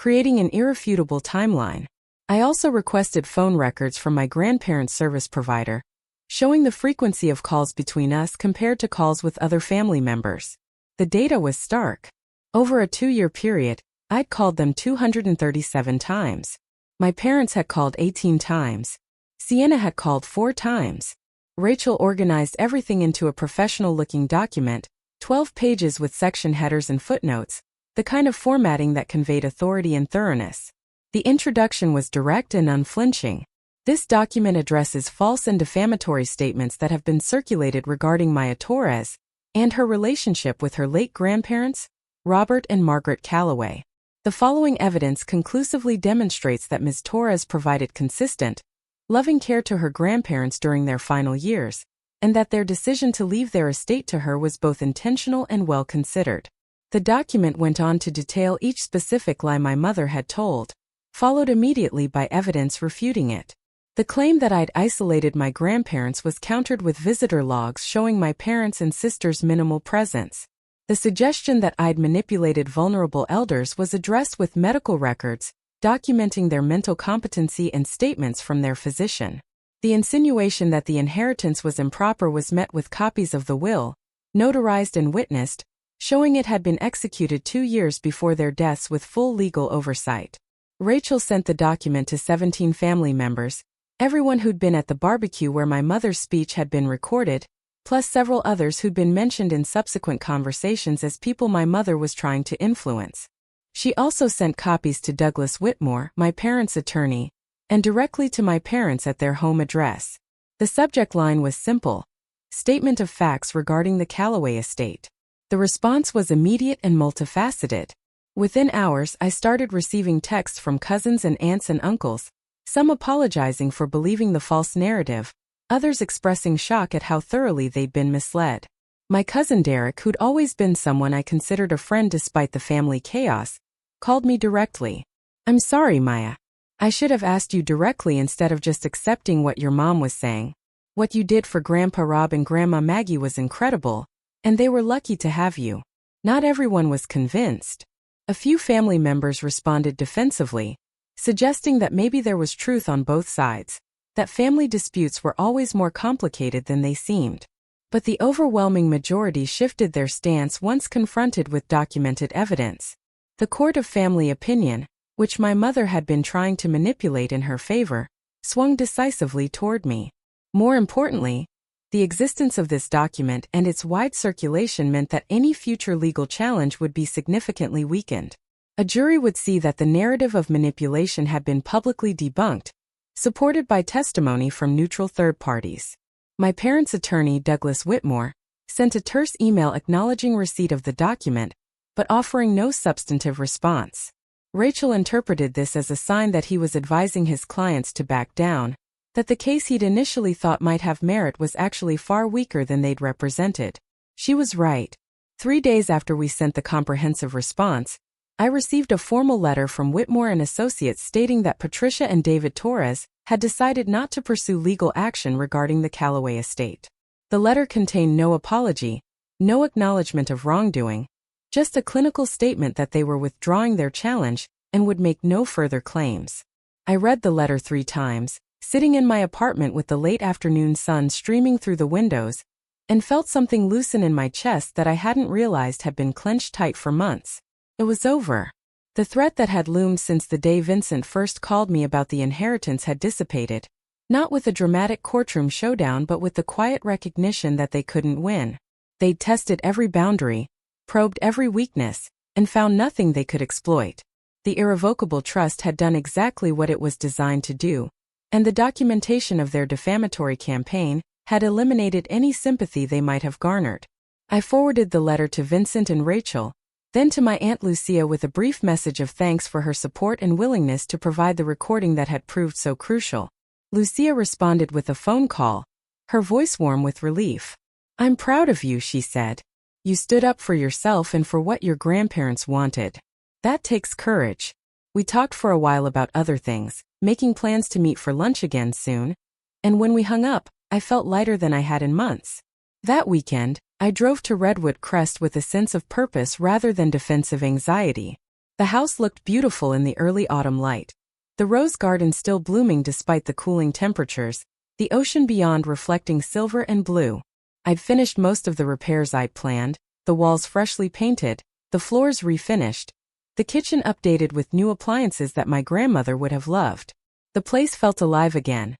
creating an irrefutable timeline. I also requested phone records from my grandparents' service provider, showing the frequency of calls between us compared to calls with other family members. The data was stark. Over a 2-year period, I'd called them 237 times. My parents had called 18 times. Sienna had called 4 times. Rachel organized everything into a professional-looking document, 12 pages with section headers and footnotes, the kind of formatting that conveyed authority and thoroughness. The introduction was direct and unflinching. This document addresses false and defamatory statements that have been circulated regarding Maya Torres and her relationship with her late grandparents, Robert and Margaret Calloway. The following evidence conclusively demonstrates that Ms. Torres provided consistent, loving care to her grandparents during their final years, and that their decision to leave their estate to her was both intentional and well considered. The document went on to detail each specific lie my mother had told, followed immediately by evidence refuting it. The claim that I'd isolated my grandparents was countered with visitor logs showing my parents and sisters' minimal presence. The suggestion that I'd manipulated vulnerable elders was addressed with medical records, documenting their mental competency and statements from their physician. The insinuation that the inheritance was improper was met with copies of the will, notarized and witnessed, showing it had been executed 2 years before their deaths with full legal oversight. Rachel sent the document to 17 family members, everyone who'd been at the barbecue where my mother's speech had been recorded, plus several others who'd been mentioned in subsequent conversations as people my mother was trying to influence. She also sent copies to Douglas Whitmore, my parents' attorney, and directly to my parents at their home address. The subject line was simple: Statement of facts regarding the Calloway estate. The response was immediate and multifaceted. Within hours, I started receiving texts from cousins and aunts and uncles, some apologizing for believing the false narrative, others expressing shock at how thoroughly they'd been misled. My cousin Derek, who'd always been someone I considered a friend despite the family chaos, called me directly. "I'm sorry, Maya. I should have asked you directly instead of just accepting what your mom was saying. What you did for Grandpa Rob and Grandma Maggie was incredible, and they were lucky to have you." Not everyone was convinced. A few family members responded defensively, suggesting that maybe there was truth on both sides, that family disputes were always more complicated than they seemed. But the overwhelming majority shifted their stance once confronted with documented evidence. The court of family opinion, which my mother had been trying to manipulate in her favor, swung decisively toward me. More importantly, the existence of this document and its wide circulation meant that any future legal challenge would be significantly weakened. A jury would see that the narrative of manipulation had been publicly debunked, supported by testimony from neutral third parties. My parents' attorney, Douglas Whitmore, sent a terse email acknowledging receipt of the document, but offering no substantive response. Rachel interpreted this as a sign that he was advising his clients to back down, that the case he'd initially thought might have merit was actually far weaker than they'd represented. She was right. 3 days after we sent the comprehensive response, I received a formal letter from Whitmore and Associates stating that Patricia and David Torres had decided not to pursue legal action regarding the Calloway estate. The letter contained no apology, no acknowledgement of wrongdoing, just a clinical statement that they were withdrawing their challenge and would make no further claims. I read the letter 3 times, sitting in my apartment with the late afternoon sun streaming through the windows, and felt something loosen in my chest that I hadn't realized had been clenched tight for months. It was over. The threat that had loomed since the day Vincent first called me about the inheritance had dissipated, not with a dramatic courtroom showdown but with the quiet recognition that they couldn't win. They'd tested every boundary, probed every weakness, and found nothing they could exploit. The irrevocable trust had done exactly what it was designed to do, and the documentation of their defamatory campaign had eliminated any sympathy they might have garnered. I forwarded the letter to Vincent and Rachel, then to my Aunt Lucia with a brief message of thanks for her support and willingness to provide the recording that had proved so crucial. Lucia responded with a phone call, her voice warm with relief. "I'm proud of you," she said. "You stood up for yourself and for what your grandparents wanted. That takes courage." We talked for a while about other things, making plans to meet for lunch again soon, and when we hung up, I felt lighter than I had in months. That weekend, I drove to Redwood Crest with a sense of purpose rather than defensive anxiety. The house looked beautiful in the early autumn light. The rose garden still blooming despite the cooling temperatures, the ocean beyond reflecting silver and blue. I'd finished most of the repairs I'd planned, the walls freshly painted, the floors refinished, the kitchen updated with new appliances that my grandmother would have loved. The place felt alive again.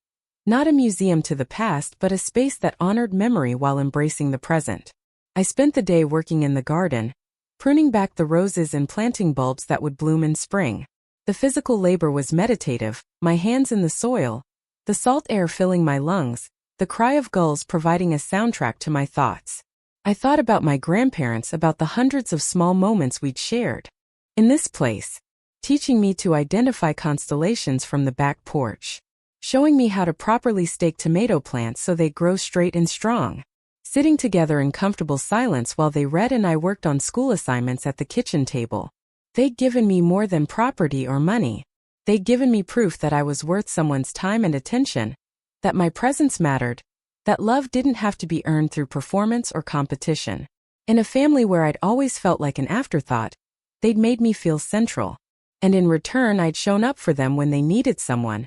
Not a museum to the past, but a space that honored memory while embracing the present. I spent the day working in the garden, pruning back the roses and planting bulbs that would bloom in spring. The physical labor was meditative, my hands in the soil, the salt air filling my lungs, the cry of gulls providing a soundtrack to my thoughts. I thought about my grandparents, about the hundreds of small moments we'd shared in this place, teaching me to identify constellations from the back porch, showing me how to properly stake tomato plants so they grow straight and strong, sitting together in comfortable silence while they read and I worked on school assignments at the kitchen table. They'd given me more than property or money. They'd given me proof that I was worth someone's time and attention, that my presence mattered, that love didn't have to be earned through performance or competition. In a family where I'd always felt like an afterthought, they'd made me feel central. And in return I'd shown up for them when they needed someone.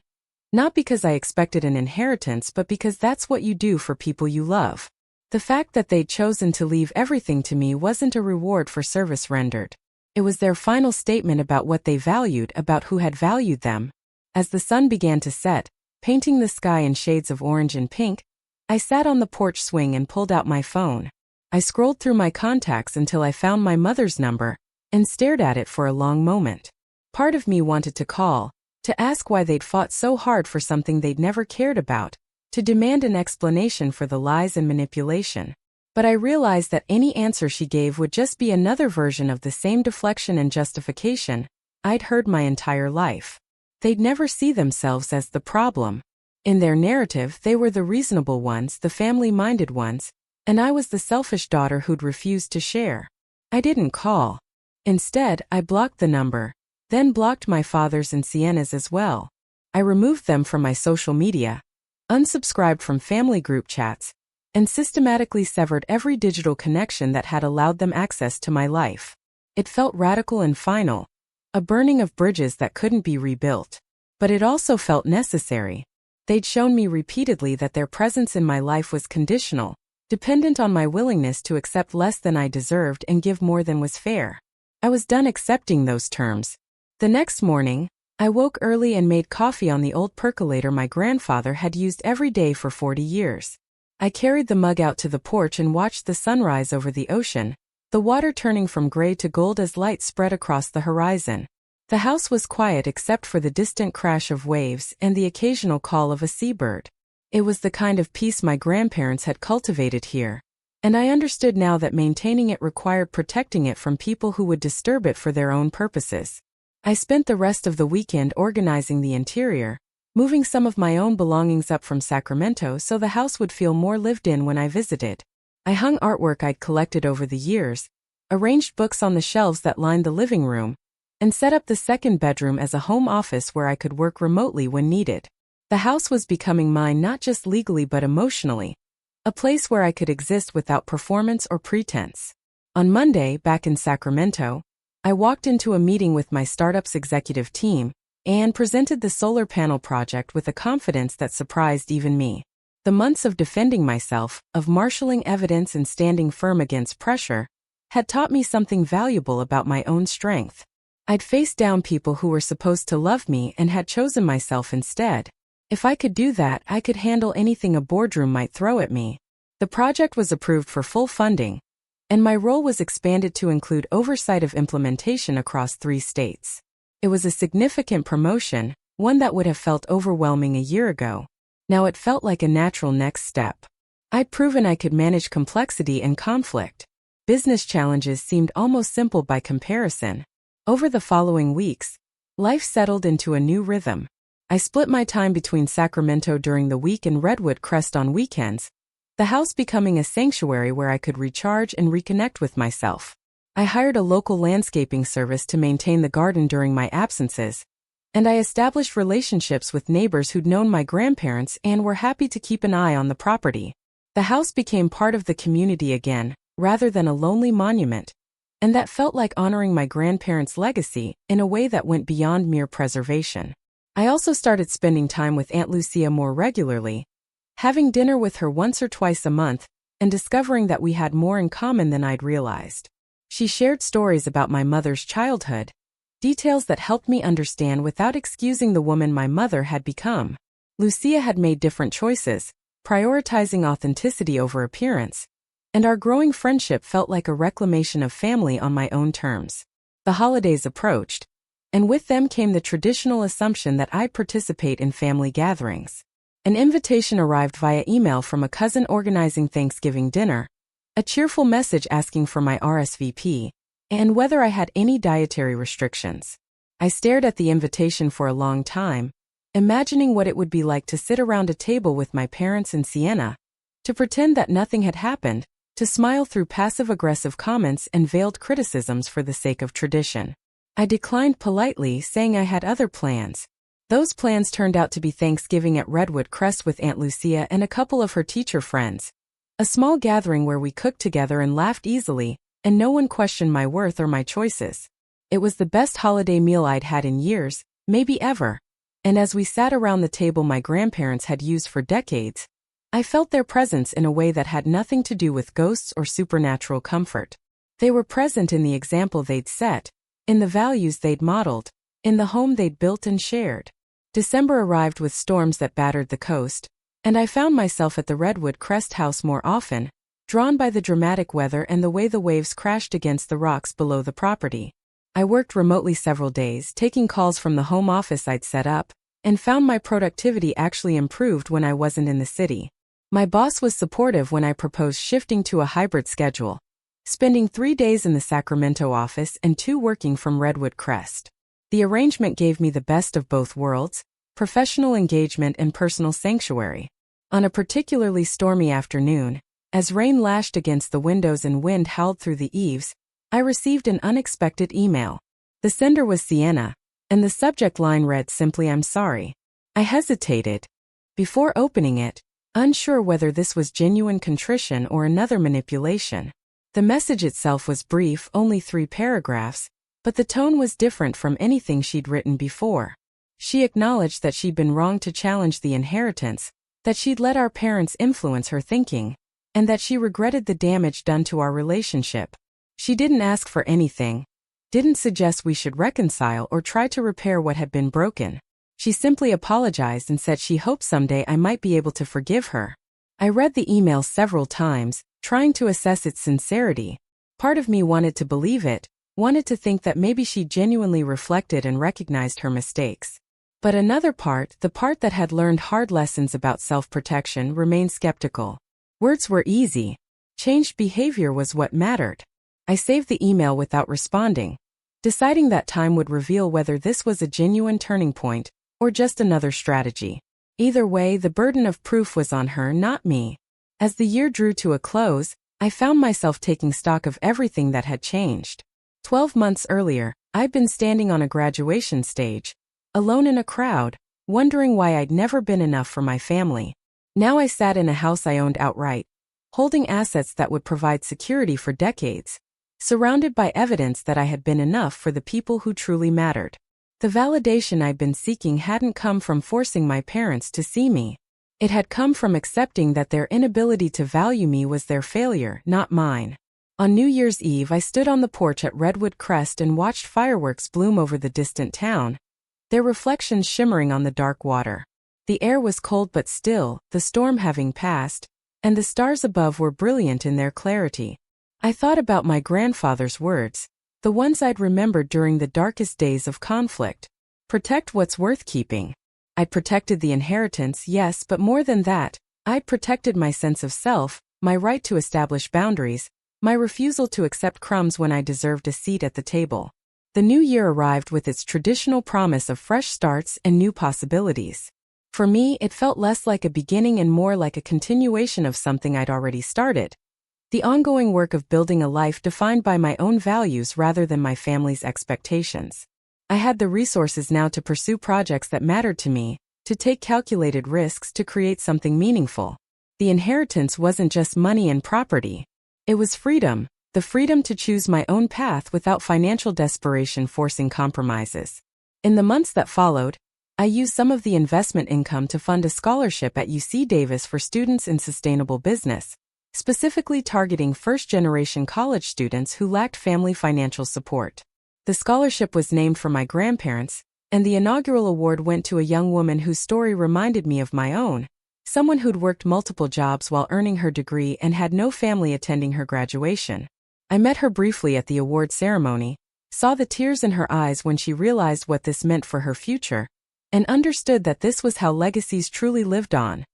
Not because I expected an inheritance, but because that's what you do for people you love. The fact that they'd chosen to leave everything to me wasn't a reward for service rendered. It was their final statement about what they valued, about who had valued them. As the sun began to set, painting the sky in shades of orange and pink, I sat on the porch swing and pulled out my phone. I scrolled through my contacts until I found my mother's number, and stared at it for a long moment. Part of me wanted to call, to ask why they'd fought so hard for something they'd never cared about, to demand an explanation for the lies and manipulation. But I realized that any answer she gave would just be another version of the same deflection and justification I'd heard my entire life. They'd never see themselves as the problem. In their narrative, they were the reasonable ones, the family-minded ones, and I was the selfish daughter who'd refused to share. I didn't call. Instead, I blocked the number, then blocked my father's and Sienna's as well. I removed them from my social media, unsubscribed from family group chats, and systematically severed every digital connection that had allowed them access to my life. It felt radical and final, a burning of bridges that couldn't be rebuilt. But it also felt necessary. They'd shown me repeatedly that their presence in my life was conditional, dependent on my willingness to accept less than I deserved and give more than was fair. I was done accepting those terms. The next morning, I woke early and made coffee on the old percolator my grandfather had used every day for 40 years. I carried the mug out to the porch and watched the sunrise over the ocean, the water turning from gray to gold as light spread across the horizon. The house was quiet except for the distant crash of waves and the occasional call of a seabird. It was the kind of peace my grandparents had cultivated here, and I understood now that maintaining it required protecting it from people who would disturb it for their own purposes. I spent the rest of the weekend organizing the interior, moving some of my own belongings up from Sacramento so the house would feel more lived in when I visited. I hung artwork I'd collected over the years, arranged books on the shelves that lined the living room, and set up the second bedroom as a home office where I could work remotely when needed. The house was becoming mine not just legally but emotionally, a place where I could exist without performance or pretense. On Monday, back in Sacramento, I walked into a meeting with my startup's executive team and presented the solar panel project with a confidence that surprised even me. The months of defending myself, of marshaling evidence and standing firm against pressure, had taught me something valuable about my own strength. I'd faced down people who were supposed to love me and had chosen myself instead. If I could do that, I could handle anything a boardroom might throw at me. The project was approved for full funding, and my role was expanded to include oversight of implementation across 3 states. It was a significant promotion, one that would have felt overwhelming a year ago. Now it felt like a natural next step. I'd proven I could manage complexity and conflict. Business challenges seemed almost simple by comparison. Over the following weeks, life settled into a new rhythm. I split my time between Sacramento during the week and Redwood Crest on weekends, the house becoming a sanctuary where I could recharge and reconnect with myself. I hired a local landscaping service to maintain the garden during my absences, and I established relationships with neighbors who'd known my grandparents and were happy to keep an eye on the property. The house became part of the community again, rather than a lonely monument, and that felt like honoring my grandparents' legacy in a way that went beyond mere preservation. I also started spending time with Aunt Lucia more regularly, having dinner with her once or twice a month, and discovering that we had more in common than I'd realized. She shared stories about my mother's childhood, details that helped me understand without excusing the woman my mother had become. Lucia had made different choices, prioritizing authenticity over appearance, and our growing friendship felt like a reclamation of family on my own terms. The holidays approached, and with them came the traditional assumption that I'd participate in family gatherings. An invitation arrived via email from a cousin organizing Thanksgiving dinner, a cheerful message asking for my RSVP, and whether I had any dietary restrictions. I stared at the invitation for a long time, imagining what it would be like to sit around a table with my parents in Siena, to pretend that nothing had happened, to smile through passive-aggressive comments and veiled criticisms for the sake of tradition. I declined politely, saying I had other plans. Those plans turned out to be Thanksgiving at Redwood Crest with Aunt Lucia and a couple of her teacher friends. A small gathering where we cooked together and laughed easily, and no one questioned my worth or my choices. It was the best holiday meal I'd had in years, maybe ever. And as we sat around the table my grandparents had used for decades, I felt their presence in a way that had nothing to do with ghosts or supernatural comfort. They were present in the example they'd set, in the values they'd modeled, in the home they'd built and shared. December arrived with storms that battered the coast, and I found myself at the Redwood Crest house more often, drawn by the dramatic weather and the way the waves crashed against the rocks below the property. I worked remotely several days, taking calls from the home office I'd set up, and found my productivity actually improved when I wasn't in the city. My boss was supportive when I proposed shifting to a hybrid schedule, spending 3 days in the Sacramento office and 2 working from Redwood Crest. The arrangement gave me the best of both worlds, professional engagement and personal sanctuary. On a particularly stormy afternoon, as rain lashed against the windows and wind howled through the eaves, I received an unexpected email. The sender was Sienna, and the subject line read simply, "I'm sorry." I hesitated before opening it, unsure whether this was genuine contrition or another manipulation. The message itself was brief, only 3 paragraphs, but the tone was different from anything she'd written before. She acknowledged that she'd been wrong to challenge the inheritance, that she'd let our parents influence her thinking, and that she regretted the damage done to our relationship. She didn't ask for anything, didn't suggest we should reconcile or try to repair what had been broken. She simply apologized and said she hoped someday I might be able to forgive her. I read the email several times, trying to assess its sincerity. Part of me wanted to believe it, wanted to think that maybe she genuinely reflected and recognized her mistakes. But another part, the part that had learned hard lessons about self-protection, remained skeptical. Words were easy. Changed behavior was what mattered. I saved the email without responding, deciding that time would reveal whether this was a genuine turning point or just another strategy. Either way, the burden of proof was on her, not me. As the year drew to a close, I found myself taking stock of everything that had changed. 12 months earlier, I'd been standing on a graduation stage, alone in a crowd, wondering why I'd never been enough for my family. Now I sat in a house I owned outright, holding assets that would provide security for decades, surrounded by evidence that I had been enough for the people who truly mattered. The validation I'd been seeking hadn't come from forcing my parents to see me. It had come from accepting that their inability to value me was their failure, not mine. On New Year's Eve, I stood on the porch at Redwood Crest and watched fireworks bloom over the distant town, their reflections shimmering on the dark water. The air was cold but still, the storm having passed, and the stars above were brilliant in their clarity. I thought about my grandfather's words, the ones I'd remembered during the darkest days of conflict. Protect what's worth keeping. I'd protected the inheritance, yes, but more than that, I'd protected my sense of self, my right to establish boundaries, my refusal to accept crumbs when I deserved a seat at the table. The new year arrived with its traditional promise of fresh starts and new possibilities. For me, it felt less like a beginning and more like a continuation of something I'd already started. The ongoing work of building a life defined by my own values rather than my family's expectations. I had the resources now to pursue projects that mattered to me, to take calculated risks to create something meaningful. The inheritance wasn't just money and property. It was freedom, the freedom to choose my own path without financial desperation forcing compromises. In the months that followed, I used some of the investment income to fund a scholarship at UC Davis for students in sustainable business, specifically targeting first-generation college students who lacked family financial support. The scholarship was named for my grandparents, and the inaugural award went to a young woman whose story reminded me of my own, someone who'd worked multiple jobs while earning her degree and had no family attending her graduation. I met her briefly at the award ceremony, saw the tears in her eyes when she realized what this meant for her future, and understood that this was how legacies truly lived on.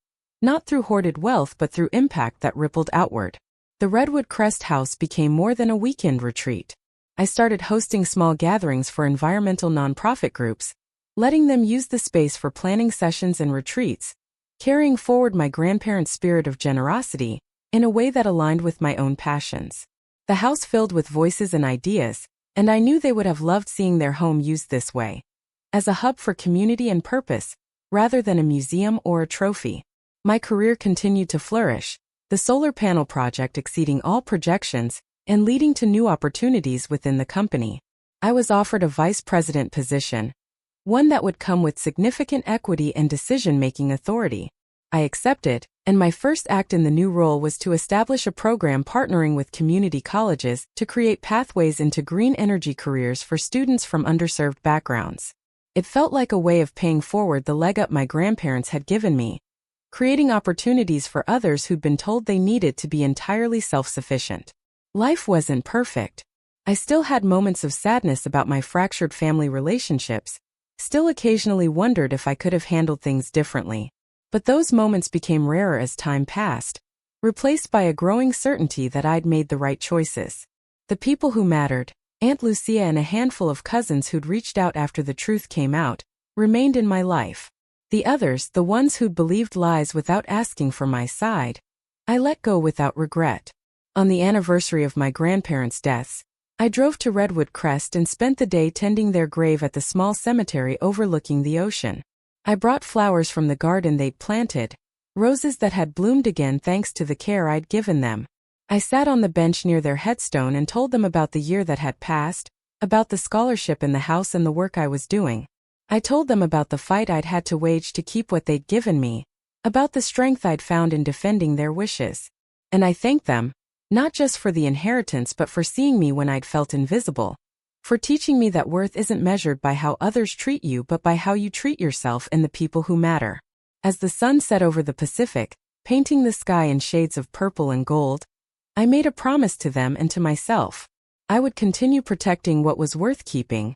Not through hoarded wealth but through impact that rippled outward. The Redwood Crest House became more than a weekend retreat. I started hosting small gatherings for environmental nonprofit groups, letting them use the space for planning sessions and retreats, carrying forward my grandparents' spirit of generosity in a way that aligned with my own passions. The house filled with voices and ideas, and I knew they would have loved seeing their home used this way, as a hub for community and purpose, rather than a museum or a trophy. My career continued to flourish, the solar panel project exceeding all projections and leading to new opportunities within the company. I was offered a vice president position, one that would come with significant equity and decision-making authority. I accepted, and my first act in the new role was to establish a program partnering with community colleges to create pathways into green energy careers for students from underserved backgrounds. It felt like a way of paying forward the leg up my grandparents had given me, creating opportunities for others who'd been told they needed to be entirely self-sufficient. Life wasn't perfect. I still had moments of sadness about my fractured family relationships, still occasionally wondered if I could have handled things differently. But those moments became rarer as time passed, replaced by a growing certainty that I'd made the right choices. The people who mattered, Aunt Lucia and a handful of cousins who'd reached out after the truth came out, remained in my life. The others, the ones who'd believed lies without asking for my side, I let go without regret. On the anniversary of my grandparents' deaths, I drove to Redwood Crest and spent the day tending their grave at the small cemetery overlooking the ocean. I brought flowers from the garden they'd planted, roses that had bloomed again thanks to the care I'd given them. I sat on the bench near their headstone and told them about the year that had passed, about the scholarship in the house and the work I was doing. I told them about the fight I'd had to wage to keep what they'd given me, about the strength I'd found in defending their wishes. And I thanked them, not just for the inheritance but for seeing me when I'd felt invisible, for teaching me that worth isn't measured by how others treat you but by how you treat yourself and the people who matter. As the sun set over the Pacific, painting the sky in shades of purple and gold, I made a promise to them and to myself. I would continue protecting what was worth keeping,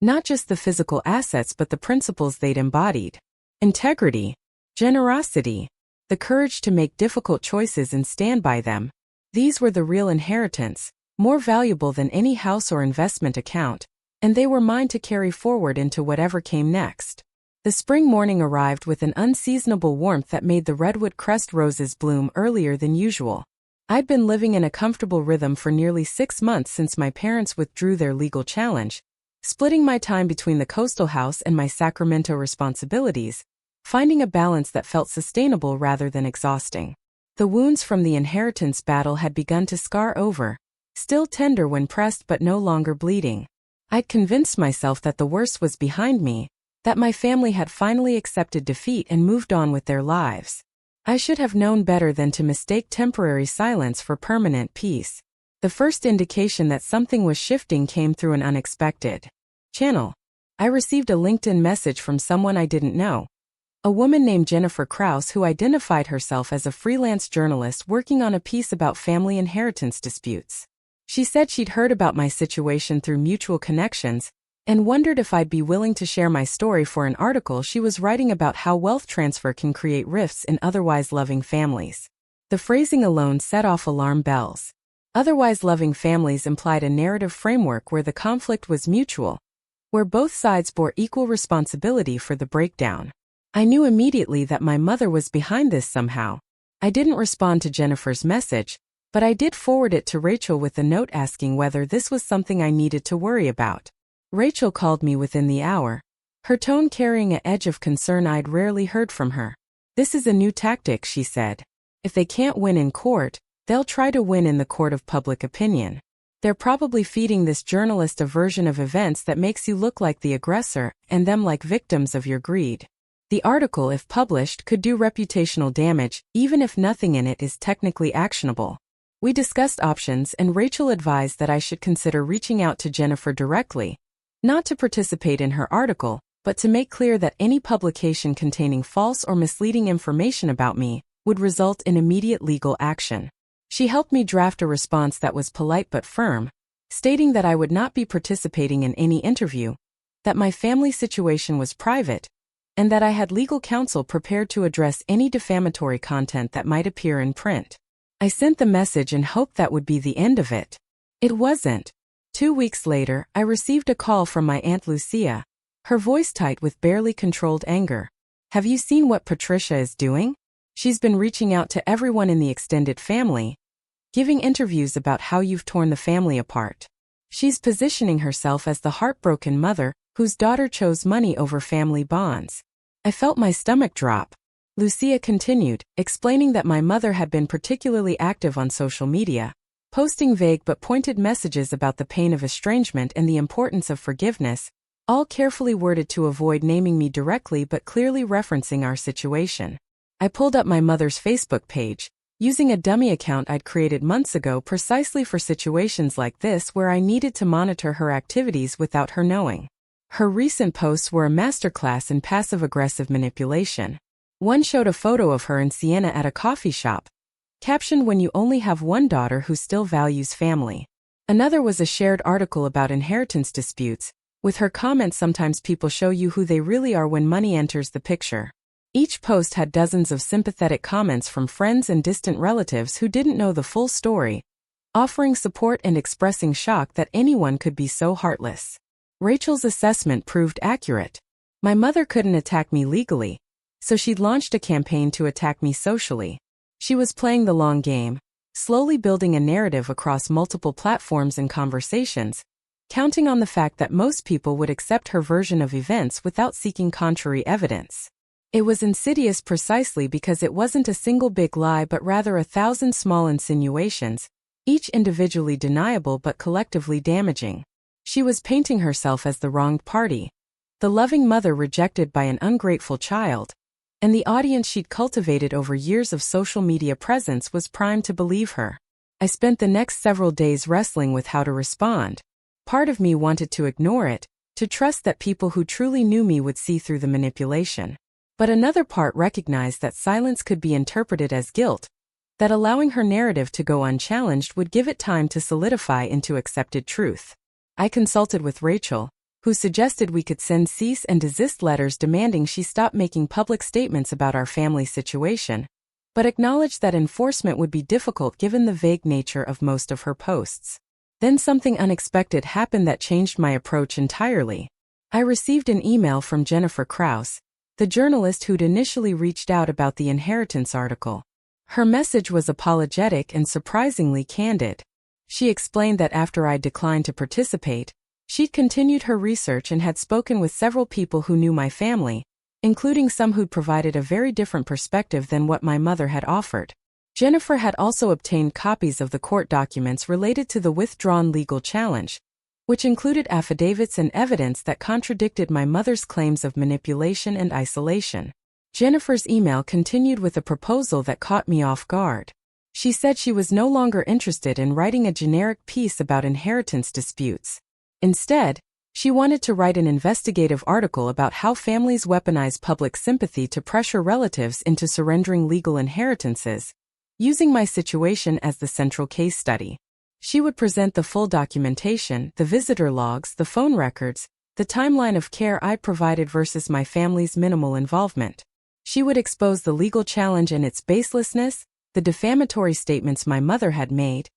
not just the physical assets but the principles they'd embodied. Integrity, generosity, the courage to make difficult choices and stand by them. These were the real inheritance, more valuable than any house or investment account, and they were mine to carry forward into whatever came next. The spring morning arrived with an unseasonable warmth that made the Redwood Crest roses bloom earlier than usual. I'd been living in a comfortable rhythm for nearly 6 months since my parents withdrew their legal challenge, splitting my time between the coastal house and my Sacramento responsibilities, finding a balance that felt sustainable rather than exhausting. The wounds from the inheritance battle had begun to scar over, still tender when pressed but no longer bleeding. I'd convinced myself that the worst was behind me, that my family had finally accepted defeat and moved on with their lives. I should have known better than to mistake temporary silence for permanent peace. The first indication that something was shifting came through an unexpected channel. I received a LinkedIn message from someone I didn't know. A woman named Jennifer Krause who identified herself as a freelance journalist working on a piece about family inheritance disputes. She said she'd heard about my situation through mutual connections and wondered if I'd be willing to share my story for an article she was writing about how wealth transfer can create rifts in otherwise loving families. The phrasing alone set off alarm bells. Otherwise loving families implied a narrative framework where the conflict was mutual, where both sides bore equal responsibility for the breakdown. I knew immediately that my mother was behind this somehow. I didn't respond to Jennifer's message, but I did forward it to Rachel with a note asking whether this was something I needed to worry about. Rachel called me within the hour, her tone carrying an edge of concern I'd rarely heard from her. "This is a new tactic," she said. "If they can't win in court, they'll try to win in the court of public opinion." They're probably feeding this journalist a version of events that makes you look like the aggressor and them like victims of your greed. The article, if published, could do reputational damage, even if nothing in it is technically actionable. We discussed options, and Rachel advised that I should consider reaching out to Jennifer directly, not to participate in her article, but to make clear that any publication containing false or misleading information about me would result in immediate legal action. She helped me draft a response that was polite but firm, stating that I would not be participating in any interview, that my family situation was private, and that I had legal counsel prepared to address any defamatory content that might appear in print. I sent the message and hoped that would be the end of it. It wasn't. 2 weeks later, I received a call from my Aunt Lucia, her voice tight with barely controlled anger. "Have you seen what Patricia is doing? She's been reaching out to everyone in the extended family, giving interviews about how you've torn the family apart. She's positioning herself as the heartbroken mother whose daughter chose money over family bonds." I felt my stomach drop. Lucia continued, explaining that my mother had been particularly active on social media, posting vague but pointed messages about the pain of estrangement and the importance of forgiveness, all carefully worded to avoid naming me directly but clearly referencing our situation. I pulled up my mother's Facebook page, using a dummy account I'd created months ago precisely for situations like this where I needed to monitor her activities without her knowing. Her recent posts were a masterclass in passive-aggressive manipulation. One showed a photo of her in Siena at a coffee shop, captioned, "When you only have one daughter who still values family." Another was a shared article about inheritance disputes, with her comments, "Sometimes people show you who they really are when money enters the picture." Each post had dozens of sympathetic comments from friends and distant relatives who didn't know the full story, offering support and expressing shock that anyone could be so heartless. Rachel's assessment proved accurate. My mother couldn't attack me legally, so she'd launched a campaign to attack me socially. She was playing the long game, slowly building a narrative across multiple platforms and conversations, counting on the fact that most people would accept her version of events without seeking contrary evidence. It was insidious precisely because it wasn't a single big lie but rather 1,000 small insinuations, each individually deniable but collectively damaging. She was painting herself as the wronged party, the loving mother rejected by an ungrateful child, and the audience she'd cultivated over years of social media presence was primed to believe her. I spent the next several days wrestling with how to respond. Part of me wanted to ignore it, to trust that people who truly knew me would see through the manipulation. But another part recognized that silence could be interpreted as guilt, that allowing her narrative to go unchallenged would give it time to solidify into accepted truth. I consulted with Rachel, who suggested we could send cease and desist letters demanding she stop making public statements about our family situation, but acknowledged that enforcement would be difficult given the vague nature of most of her posts. Then something unexpected happened that changed my approach entirely. I received an email from Jennifer Krause, the journalist who'd initially reached out about the inheritance article. Her message was apologetic and surprisingly candid. She explained that after I'd declined to participate, she'd continued her research and had spoken with several people who knew my family, including some who'd provided a very different perspective than what my mother had offered. Jennifer had also obtained copies of the court documents related to the withdrawn legal challenge, which included affidavits and evidence that contradicted my mother's claims of manipulation and isolation. Jennifer's email continued with a proposal that caught me off guard. She said she was no longer interested in writing a generic piece about inheritance disputes. Instead, she wanted to write an investigative article about how families weaponize public sympathy to pressure relatives into surrendering legal inheritances, using my situation as the central case study. She would present the full documentation, the visitor logs, the phone records, the timeline of care I provided versus my family's minimal involvement. She would expose the legal challenge and its baselessness, the defamatory statements my mother had made,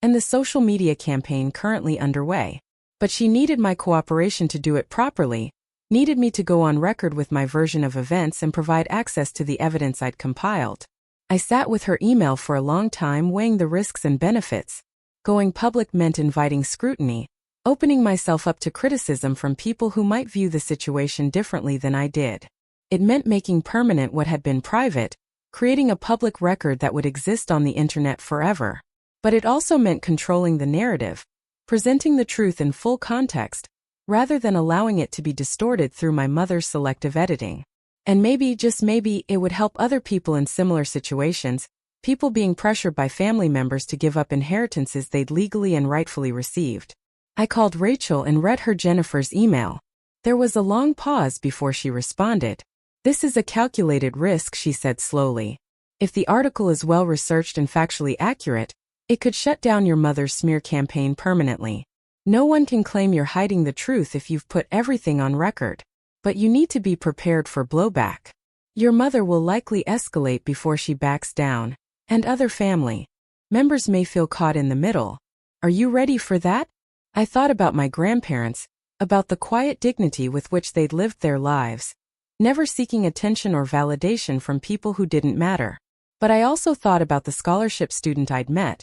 and the social media campaign currently underway. But she needed my cooperation to do it properly, needed me to go on record with my version of events and provide access to the evidence I'd compiled. I sat with her email for a long time, weighing the risks and benefits. Going public meant inviting scrutiny, opening myself up to criticism from people who might view the situation differently than I did. It meant making permanent what had been private, creating a public record that would exist on the internet forever. But it also meant controlling the narrative, presenting the truth in full context, rather than allowing it to be distorted through my mother's selective editing. And maybe, just maybe, it would help other people in similar situations, people being pressured by family members to give up inheritances they'd legally and rightfully received. I called Rachel and read her Jennifer's email. There was a long pause before she responded. "This is a calculated risk," she said slowly. "If the article is well researched and factually accurate, it could shut down your mother's smear campaign permanently. No one can claim you're hiding the truth if you've put everything on record. But you need to be prepared for blowback. Your mother will likely escalate before she backs down, and other family members may feel caught in the middle. Are you ready for that?" I thought about my grandparents, about the quiet dignity with which they'd lived their lives, never seeking attention or validation from people who didn't matter. But I also thought about the scholarship student I'd met,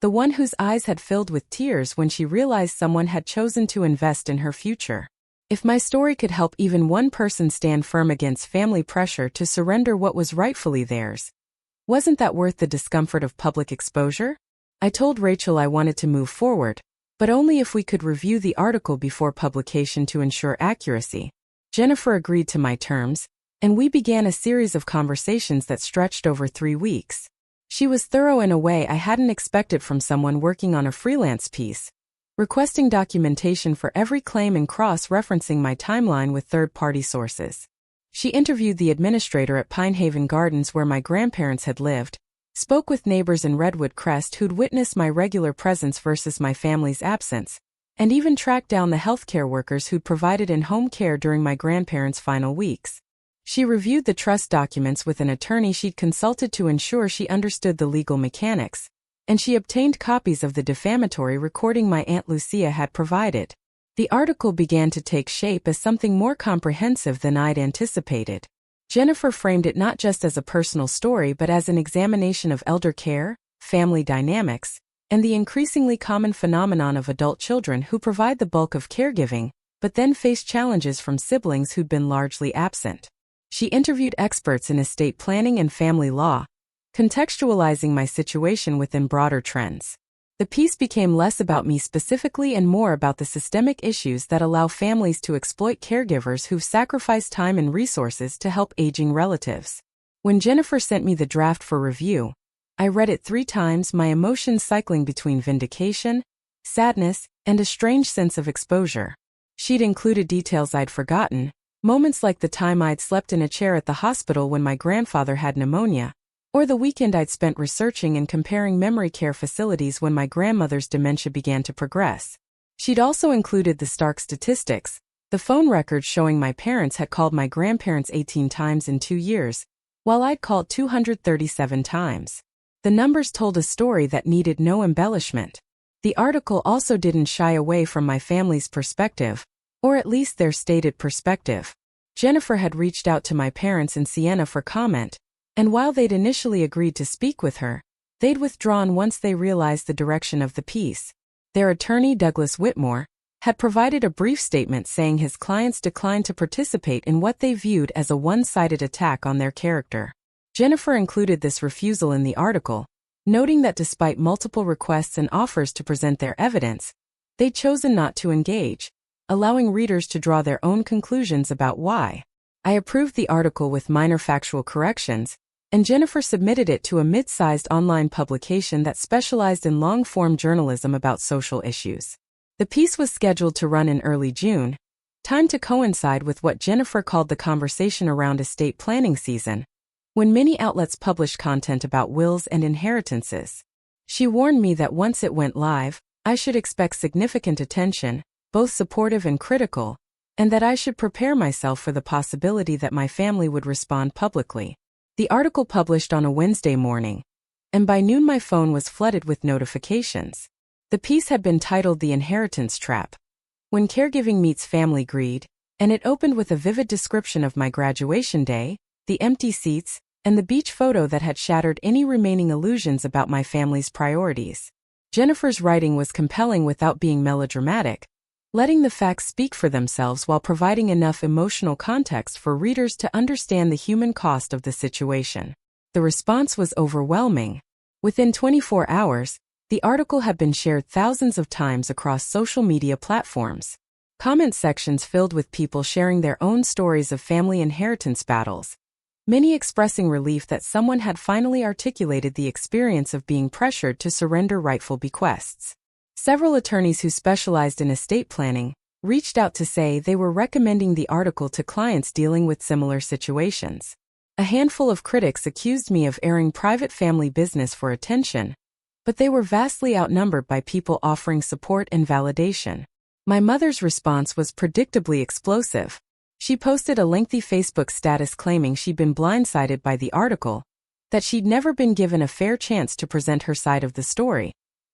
the one whose eyes had filled with tears when she realized someone had chosen to invest in her future. If my story could help even one person stand firm against family pressure to surrender what was rightfully theirs, wasn't that worth the discomfort of public exposure? I told Rachel I wanted to move forward, but only if we could review the article before publication to ensure accuracy. Jennifer agreed to my terms, and we began a series of conversations that stretched over 3 weeks. She was thorough in a way I hadn't expected from someone working on a freelance piece, requesting documentation for every claim and cross-referencing my timeline with third-party sources. She interviewed the administrator at Pinehaven Gardens where my grandparents had lived, spoke with neighbors in Redwood Crest who'd witnessed my regular presence versus my family's absence, and even tracked down the healthcare workers who'd provided in-home care during my grandparents' final weeks. She reviewed the trust documents with an attorney she'd consulted to ensure she understood the legal mechanics, and she obtained copies of the defamatory recording my Aunt Lucia had provided. The article began to take shape as something more comprehensive than I'd anticipated. Jennifer framed it not just as a personal story but as an examination of elder care, family dynamics, and the increasingly common phenomenon of adult children who provide the bulk of caregiving, but then face challenges from siblings who'd been largely absent. She interviewed experts in estate planning and family law, contextualizing my situation within broader trends. The piece became less about me specifically and more about the systemic issues that allow families to exploit caregivers who've sacrificed time and resources to help aging relatives. When Jennifer sent me the draft for review, I read it 3 times, my emotions cycling between vindication, sadness, and a strange sense of exposure. She'd included details I'd forgotten, moments like the time I'd slept in a chair at the hospital when my grandfather had pneumonia, or the weekend I'd spent researching and comparing memory care facilities when my grandmother's dementia began to progress. She'd also included the stark statistics, the phone records showing my parents had called my grandparents 18 times in 2 years, while I'd called 237 times. The numbers told a story that needed no embellishment. The article also didn't shy away from my family's perspective, or at least their stated perspective. Jennifer had reached out to my parents in Siena for comment, and while they'd initially agreed to speak with her, they'd withdrawn once they realized the direction of the piece. Their attorney, Douglas Whitmore, had provided a brief statement saying his clients declined to participate in what they viewed as a one-sided attack on their character. Jennifer included this refusal in the article, noting that despite multiple requests and offers to present their evidence, they'd chosen not to engage, allowing readers to draw their own conclusions about why. I approved the article with minor factual corrections, and Jennifer submitted it to a mid-sized online publication that specialized in long-form journalism about social issues. The piece was scheduled to run in early June, timed to coincide with what Jennifer called the conversation around estate planning season, when many outlets published content about wills and inheritances. She warned me that once it went live, I should expect significant attention, both supportive and critical, and that I should prepare myself for the possibility that my family would respond publicly. The article published on a Wednesday morning, and by noon my phone was flooded with notifications. The piece had been titled The Inheritance Trap: When Caregiving Meets Family Greed, and it opened with a vivid description of my graduation day, the empty seats, and the beach photo that had shattered any remaining illusions about my family's priorities. Jennifer's writing was compelling without being melodramatic, letting the facts speak for themselves while providing enough emotional context for readers to understand the human cost of the situation. The response was overwhelming. Within 24 hours, The article had been shared thousands of times across social media platforms. Comment sections filled with people sharing their own stories of family inheritance battles, many expressing relief that someone had finally articulated the experience of being pressured to surrender rightful bequests. Several attorneys who specialized in estate planning reached out to say they were recommending the article to clients dealing with similar situations. A handful of critics accused me of airing private family business for attention, but they were vastly outnumbered by people offering support and validation. My mother's response was predictably explosive. She posted a lengthy Facebook status claiming she'd been blindsided by the article, that she'd never been given a fair chance to present her side of the story,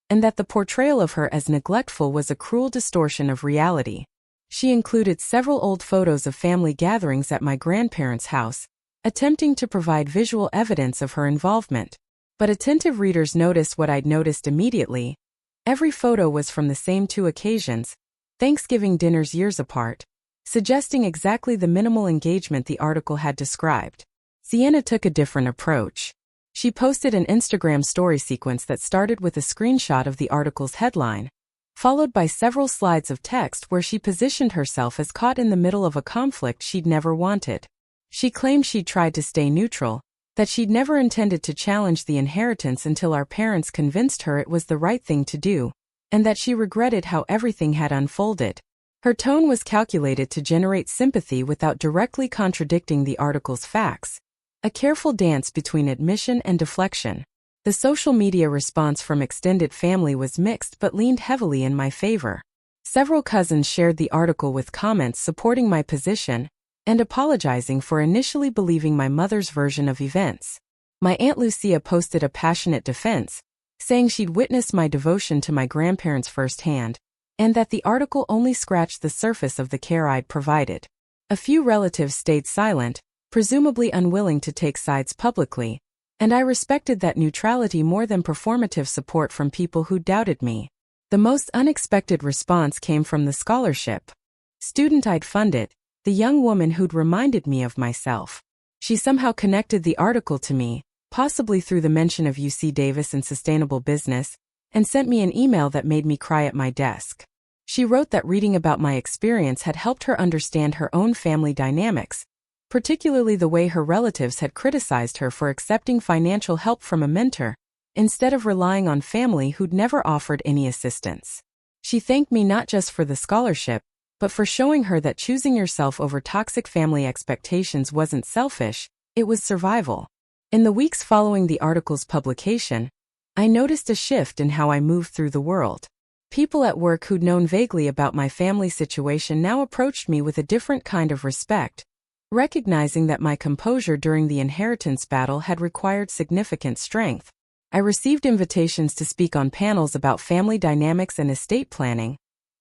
and that the portrayal of her as neglectful was a cruel distortion of reality. She included several old photos of family gatherings at my grandparents' house, attempting to provide visual evidence of her involvement. But attentive readers noticed what I'd noticed immediately. Every photo was from the same two occasions, Thanksgiving dinners years apart, suggesting exactly the minimal engagement the article had described. Sienna took a different approach. She posted an Instagram story sequence that started with a screenshot of the article's headline, followed by several slides of text where she positioned herself as caught in the middle of a conflict she'd never wanted. She claimed she'd tried to stay neutral, that she'd never intended to challenge the inheritance until our parents convinced her it was the right thing to do, and that she regretted how everything had unfolded. Her tone was calculated to generate sympathy without directly contradicting the article's facts, a careful dance between admission and deflection. The social media response from extended family was mixed but leaned heavily in my favor. Several cousins shared the article with comments supporting my position and apologizing for initially believing my mother's version of events. My Aunt Lucia posted a passionate defense, saying she'd witnessed my devotion to my grandparents firsthand, and that the article only scratched the surface of the care I'd provided. A few relatives stayed silent, presumably unwilling to take sides publicly, and I respected that neutrality more than performative support from people who doubted me. The most unexpected response came from the scholarship student I'd funded, the young woman who'd reminded me of myself. She somehow connected the article to me, possibly through the mention of UC Davis and sustainable business, and sent me an email that made me cry at my desk. She wrote that reading about my experience had helped her understand her own family dynamics, particularly the way her relatives had criticized her for accepting financial help from a mentor, instead of relying on family who'd never offered any assistance. She thanked me not just for the scholarship, but for showing her that choosing yourself over toxic family expectations wasn't selfish, it was survival. In the weeks following the article's publication, I noticed a shift in how I moved through the world. People at work who'd known vaguely about my family situation now approached me with a different kind of respect, recognizing that my composure during the inheritance battle had required significant strength. I received invitations to speak on panels about family dynamics and estate planning.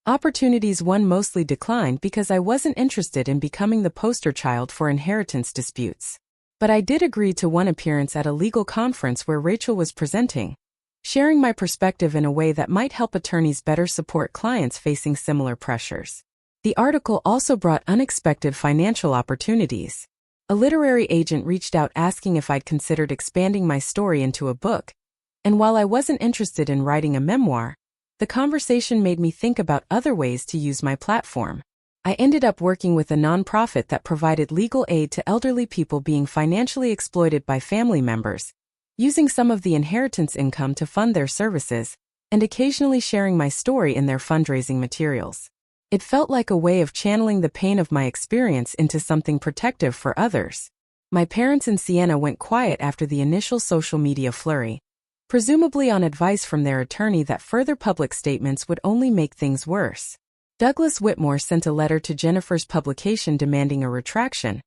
Opportunities one mostly declined because I wasn't interested in becoming the poster child for inheritance disputes. But I did agree to one appearance at a legal conference where Rachel was presenting, sharing my perspective in a way that might help attorneys better support clients facing similar pressures. The article also brought unexpected financial opportunities. A literary agent reached out asking if I'd considered expanding my story into a book, and while I wasn't interested in writing a memoir, the conversation made me think about other ways to use my platform. I ended up working with a nonprofit that provided legal aid to elderly people being financially exploited by family members, using some of the inheritance income to fund their services, and occasionally sharing my story in their fundraising materials. It felt like a way of channeling the pain of my experience into something protective for others. My parents and Sienna went quiet after the initial social media flurry, presumably on advice from their attorney that further public statements would only make things worse. Douglas Whitmore sent a letter to Jennifer's publication demanding a retraction,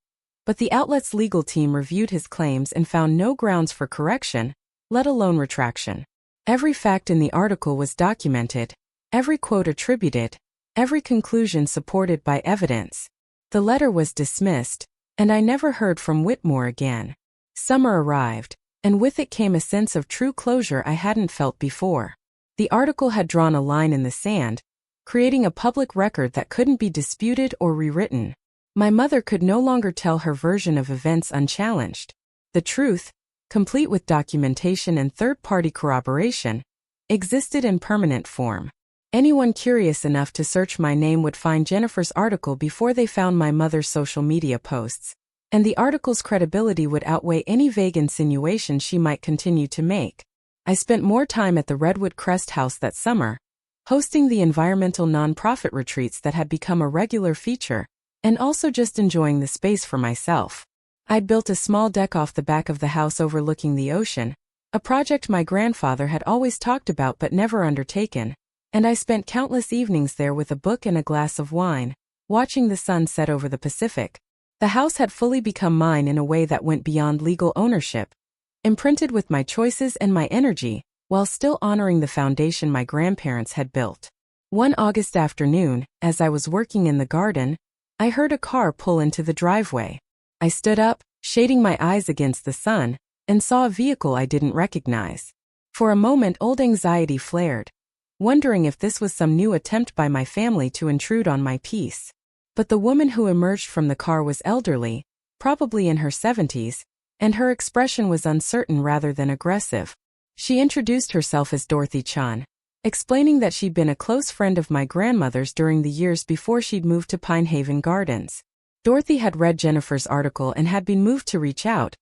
but the outlet's legal team reviewed his claims and found no grounds for correction, let alone retraction. Every fact in the article was documented, every quote attributed, every conclusion supported by evidence. The letter was dismissed, and I never heard from Whitmore again. Summer arrived, and with it came a sense of true closure I hadn't felt before. The article had drawn a line in the sand, creating a public record that couldn't be disputed or rewritten. My mother could no longer tell her version of events unchallenged. The truth, complete with documentation and third-party corroboration, existed in permanent form. Anyone curious enough to search my name would find Jennifer's article before they found my mother's social media posts, and the article's credibility would outweigh any vague insinuation she might continue to make. I spent more time at the Redwood Crest House that summer, hosting the environmental nonprofit retreats that had become a regular feature, and also just enjoying the space for myself. I'd built a small deck off the back of the house overlooking the ocean, a project my grandfather had always talked about but never undertaken, and I spent countless evenings there with a book and a glass of wine, watching the sun set over the Pacific. The house had fully become mine in a way that went beyond legal ownership, imprinted with my choices and my energy, while still honoring the foundation my grandparents had built. One August afternoon, as I was working in the garden, I heard a car pull into the driveway. I stood up, shading my eyes against the sun, and saw a vehicle I didn't recognize. For a moment old anxiety flared, wondering if this was some new attempt by my family to intrude on my peace. But the woman who emerged from the car was elderly, probably in her 70s, and her expression was uncertain rather than aggressive. She introduced herself as Dorothy Chan, explaining that she'd been a close friend of my grandmother's during the years before she'd moved to Pine Haven Gardens. Dorothy had read Jennifer's article and had been moved to reach out,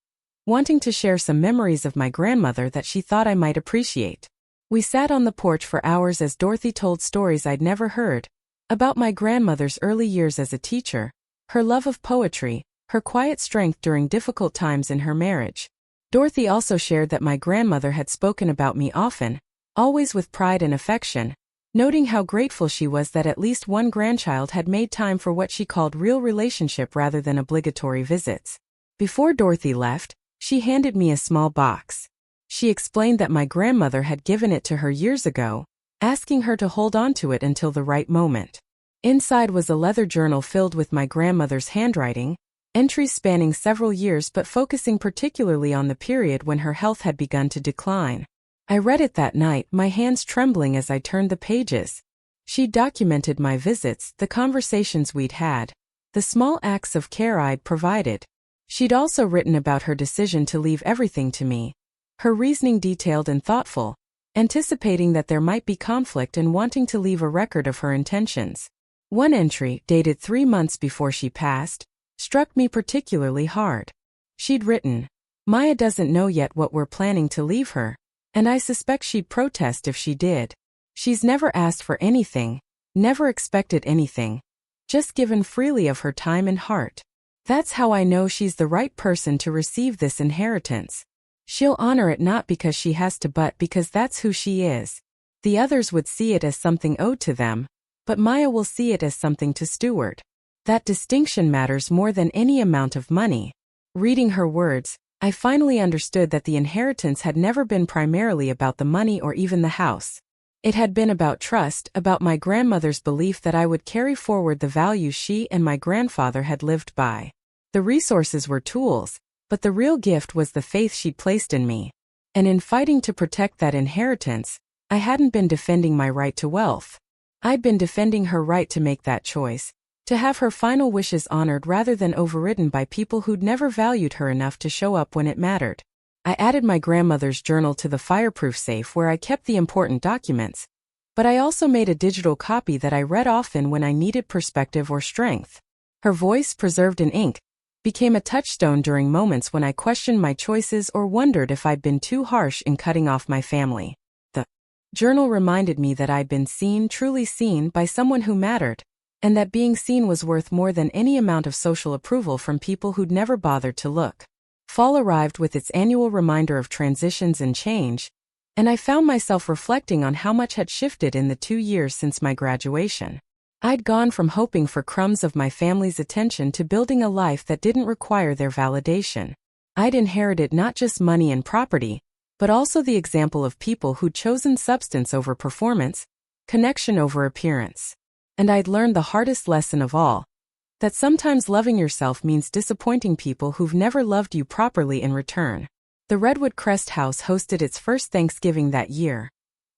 wanting to share some memories of my grandmother that she thought I might appreciate. We sat on the porch for hours as Dorothy told stories I'd never heard, about my grandmother's early years as a teacher, her love of poetry, her quiet strength during difficult times in her marriage. Dorothy also shared that my grandmother had spoken about me often, always with pride and affection, noting how grateful she was that at least one grandchild had made time for what she called real relationship rather than obligatory visits. Before Dorothy left, she handed me a small box. She explained that my grandmother had given it to her years ago, asking her to hold on to it until the right moment. Inside was a leather journal filled with my grandmother's handwriting, entries spanning several years but focusing particularly on the period when her health had begun to decline. I read it that night, my hands trembling as I turned the pages. She documented my visits, the conversations we'd had, the small acts of care I'd provided. She'd also written about her decision to leave everything to me, her reasoning detailed and thoughtful, anticipating that there might be conflict and wanting to leave a record of her intentions. One entry, dated 3 months before she passed, struck me particularly hard. She'd written, "Maya doesn't know yet what we're planning to leave her, and I suspect she'd protest if she did. She's never asked for anything, never expected anything, just given freely of her time and heart. That's how I know she's the right person to receive this inheritance. She'll honor it not because she has to but because that's who she is. The others would see it as something owed to them, but Maya will see it as something to steward. That distinction matters more than any amount of money." Reading her words, I finally understood that the inheritance had never been primarily about the money or even the house. It had been about trust, about my grandmother's belief that I would carry forward the values she and my grandfather had lived by. The resources were tools, but the real gift was the faith she'd placed in me. And in fighting to protect that inheritance, I hadn't been defending my right to wealth. I'd been defending her right to make that choice, to have her final wishes honored rather than overridden by people who'd never valued her enough to show up when it mattered. I added my grandmother's journal to the fireproof safe where I kept the important documents, but I also made a digital copy that I read often when I needed perspective or strength. Her voice, preserved in ink, became a touchstone during moments when I questioned my choices or wondered if I'd been too harsh in cutting off my family. The journal reminded me that I'd been seen, truly seen, by someone who mattered, and that being seen was worth more than any amount of social approval from people who'd never bothered to look. Fall arrived with its annual reminder of transitions and change, and I found myself reflecting on how much had shifted in the 2 years since my graduation. I'd gone from hoping for crumbs of my family's attention to building a life that didn't require their validation. I'd inherited not just money and property, but also the example of people who'd chosen substance over performance, connection over appearance. And I'd learned the hardest lesson of all, that sometimes loving yourself means disappointing people who've never loved you properly in return. The Redwood Crest House hosted its first Thanksgiving that year.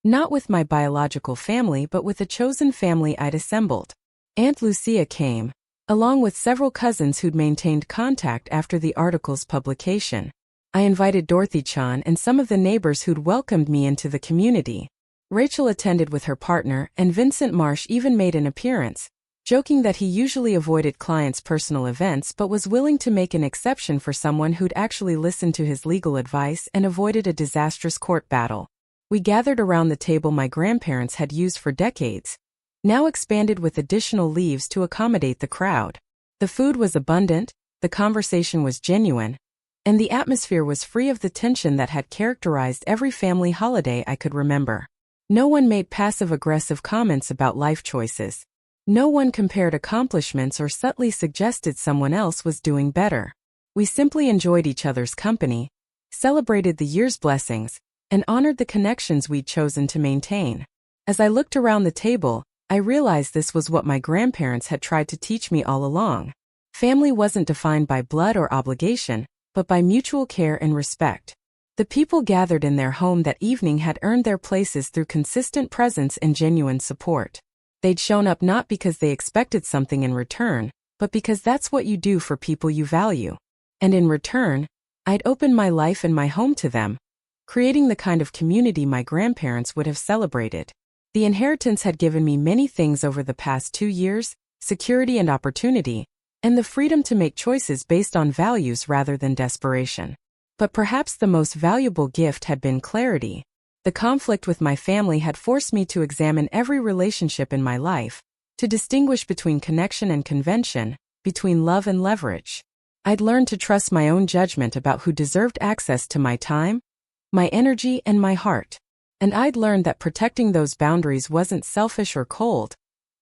Not with my biological family but with a chosen family I'd assembled. Aunt Lucia came, along with several cousins who'd maintained contact after the article's publication. I invited Dorothy Chan and some of the neighbors who'd welcomed me into the community. Rachel attended with her partner, and Vincent Marsh even made an appearance, joking that he usually avoided clients' personal events but was willing to make an exception for someone who'd actually listened to his legal advice and avoided a disastrous court battle. We gathered around the table my grandparents had used for decades, now expanded with additional leaves to accommodate the crowd. The food was abundant, the conversation was genuine, and the atmosphere was free of the tension that had characterized every family holiday I could remember. No one made passive-aggressive comments about life choices. No one compared accomplishments or subtly suggested someone else was doing better. We simply enjoyed each other's company, celebrated the year's blessings, and honored the connections we'd chosen to maintain. As I looked around the table, I realized this was what my grandparents had tried to teach me all along. Family wasn't defined by blood or obligation, but by mutual care and respect. The people gathered in their home that evening had earned their places through consistent presence and genuine support. They'd shown up not because they expected something in return, but because that's what you do for people you value. And in return, I'd opened my life and my home to them, creating the kind of community my grandparents would have celebrated. The inheritance had given me many things over the past 2 years: security and opportunity, and the freedom to make choices based on values rather than desperation. But perhaps the most valuable gift had been clarity. The conflict with my family had forced me to examine every relationship in my life, to distinguish between connection and convention, between love and leverage. I'd learned to trust my own judgment about who deserved access to my time, my energy, and my heart. And I'd learned that protecting those boundaries wasn't selfish or cold.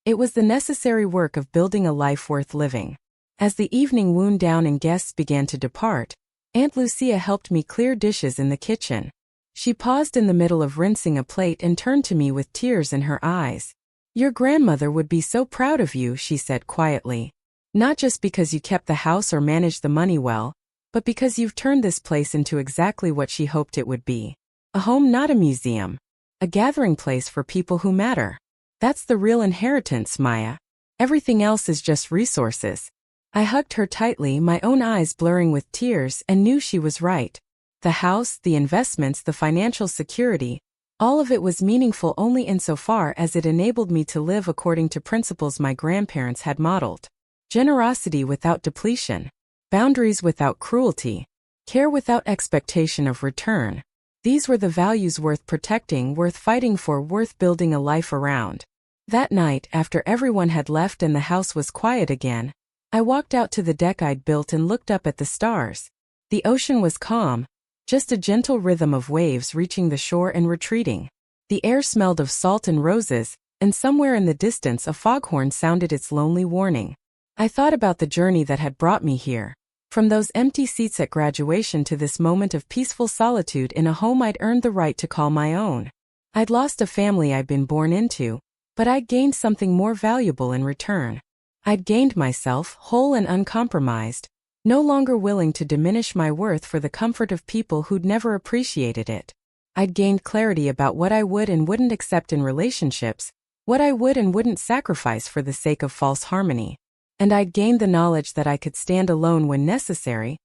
It was the necessary work of building a life worth living. As the evening wound down and guests began to depart, Aunt Lucia helped me clear dishes in the kitchen. She paused in the middle of rinsing a plate and turned to me with tears in her eyes. "Your grandmother would be so proud of you," she said quietly. "Not just because you kept the house or managed the money well, but because you've turned this place into exactly what she hoped it would be. A home, not a museum. A gathering place for people who matter. That's the real inheritance, Maya. Everything else is just resources." I hugged her tightly, my own eyes blurring with tears, and knew she was right. The house, the investments, the financial security, all of it was meaningful only insofar as it enabled me to live according to principles my grandparents had modeled. Generosity without depletion. Boundaries without cruelty. Care without expectation of return. These were the values worth protecting, worth fighting for, worth building a life around. That night, after everyone had left and the house was quiet again, I walked out to the deck I'd built and looked up at the stars. The ocean was calm, just a gentle rhythm of waves reaching the shore and retreating. The air smelled of salt and roses, and somewhere in the distance a foghorn sounded its lonely warning. I thought about the journey that had brought me here, from those empty seats at graduation to this moment of peaceful solitude in a home I'd earned the right to call my own. I'd lost a family I'd been born into, but I'd gained something more valuable in return. I'd gained myself, whole and uncompromised, no longer willing to diminish my worth for the comfort of people who'd never appreciated it. I'd gained clarity about what I would and wouldn't accept in relationships, what I would and wouldn't sacrifice for the sake of false harmony. And I'd gained the knowledge that I could stand alone when necessary,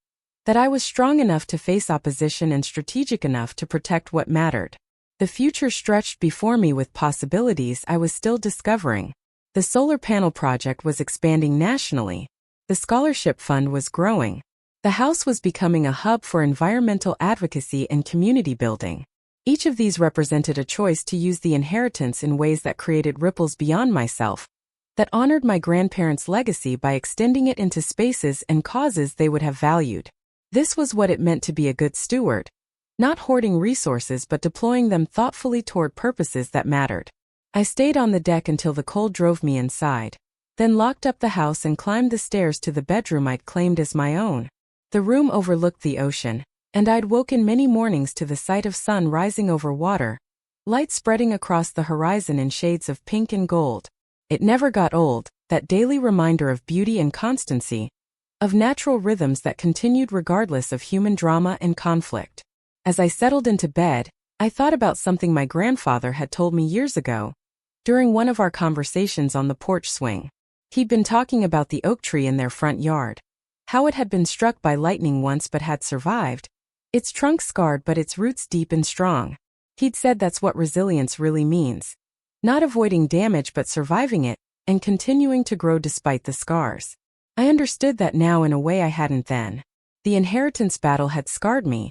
that I was strong enough to face opposition and strategic enough to protect what mattered. The future stretched before me with possibilities I was still discovering. The solar panel project was expanding nationally. The scholarship fund was growing. The house was becoming a hub for environmental advocacy and community building. Each of these represented a choice to use the inheritance in ways that created ripples beyond myself, that honored my grandparents' legacy by extending it into spaces and causes they would have valued. This was what it meant to be a good steward, not hoarding resources but deploying them thoughtfully toward purposes that mattered. I stayed on the deck until the cold drove me inside, then locked up the house and climbed the stairs to the bedroom I'd claimed as my own. The room overlooked the ocean, and I'd woken many mornings to the sight of sun rising over water, light spreading across the horizon in shades of pink and gold. It never got old, that daily reminder of beauty and constancy, of natural rhythms that continued regardless of human drama and conflict. As I settled into bed, I thought about something my grandfather had told me years ago, during one of our conversations on the porch swing. He'd been talking about the oak tree in their front yard, how it had been struck by lightning once but had survived, its trunk scarred but its roots deep and strong. He'd said that's what resilience really means. Not avoiding damage but surviving it, and continuing to grow despite the scars. I understood that now in a way I hadn't then. The inheritance battle had scarred me,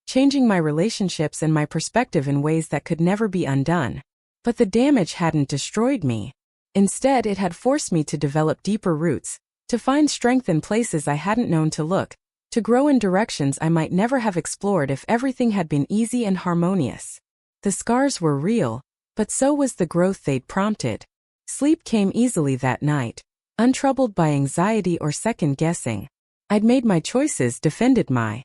changing my relationships and my perspective in ways that could never be undone. But the damage hadn't destroyed me. Instead, it had forced me to develop deeper roots, to find strength in places I hadn't known to look, to grow in directions I might never have explored if everything had been easy and harmonious. The scars were real, but so was the growth they'd prompted. Sleep came easily that night, untroubled by anxiety or second-guessing. I'd made my choices, defended my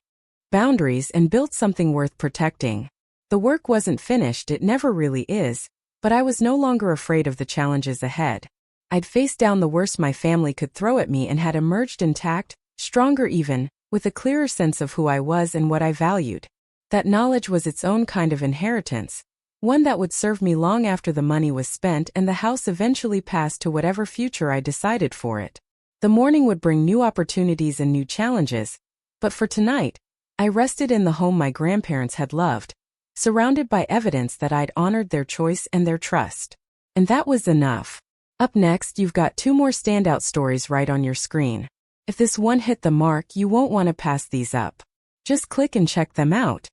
boundaries, and built something worth protecting. The work wasn't finished, it never really is, but I was no longer afraid of the challenges ahead. I'd faced down the worst my family could throw at me and had emerged intact, stronger even, with a clearer sense of who I was and what I valued. That knowledge was its own kind of inheritance, one that would serve me long after the money was spent and the house eventually passed to whatever future I decided for it. The morning would bring new opportunities and new challenges, but for tonight, I rested in the home my grandparents had loved, surrounded by evidence that I'd honored their choice and their trust. And that was enough. Up next, you've got 2 more standout stories right on your screen. If this one hit the mark, you won't want to pass these up. Just click and check them out.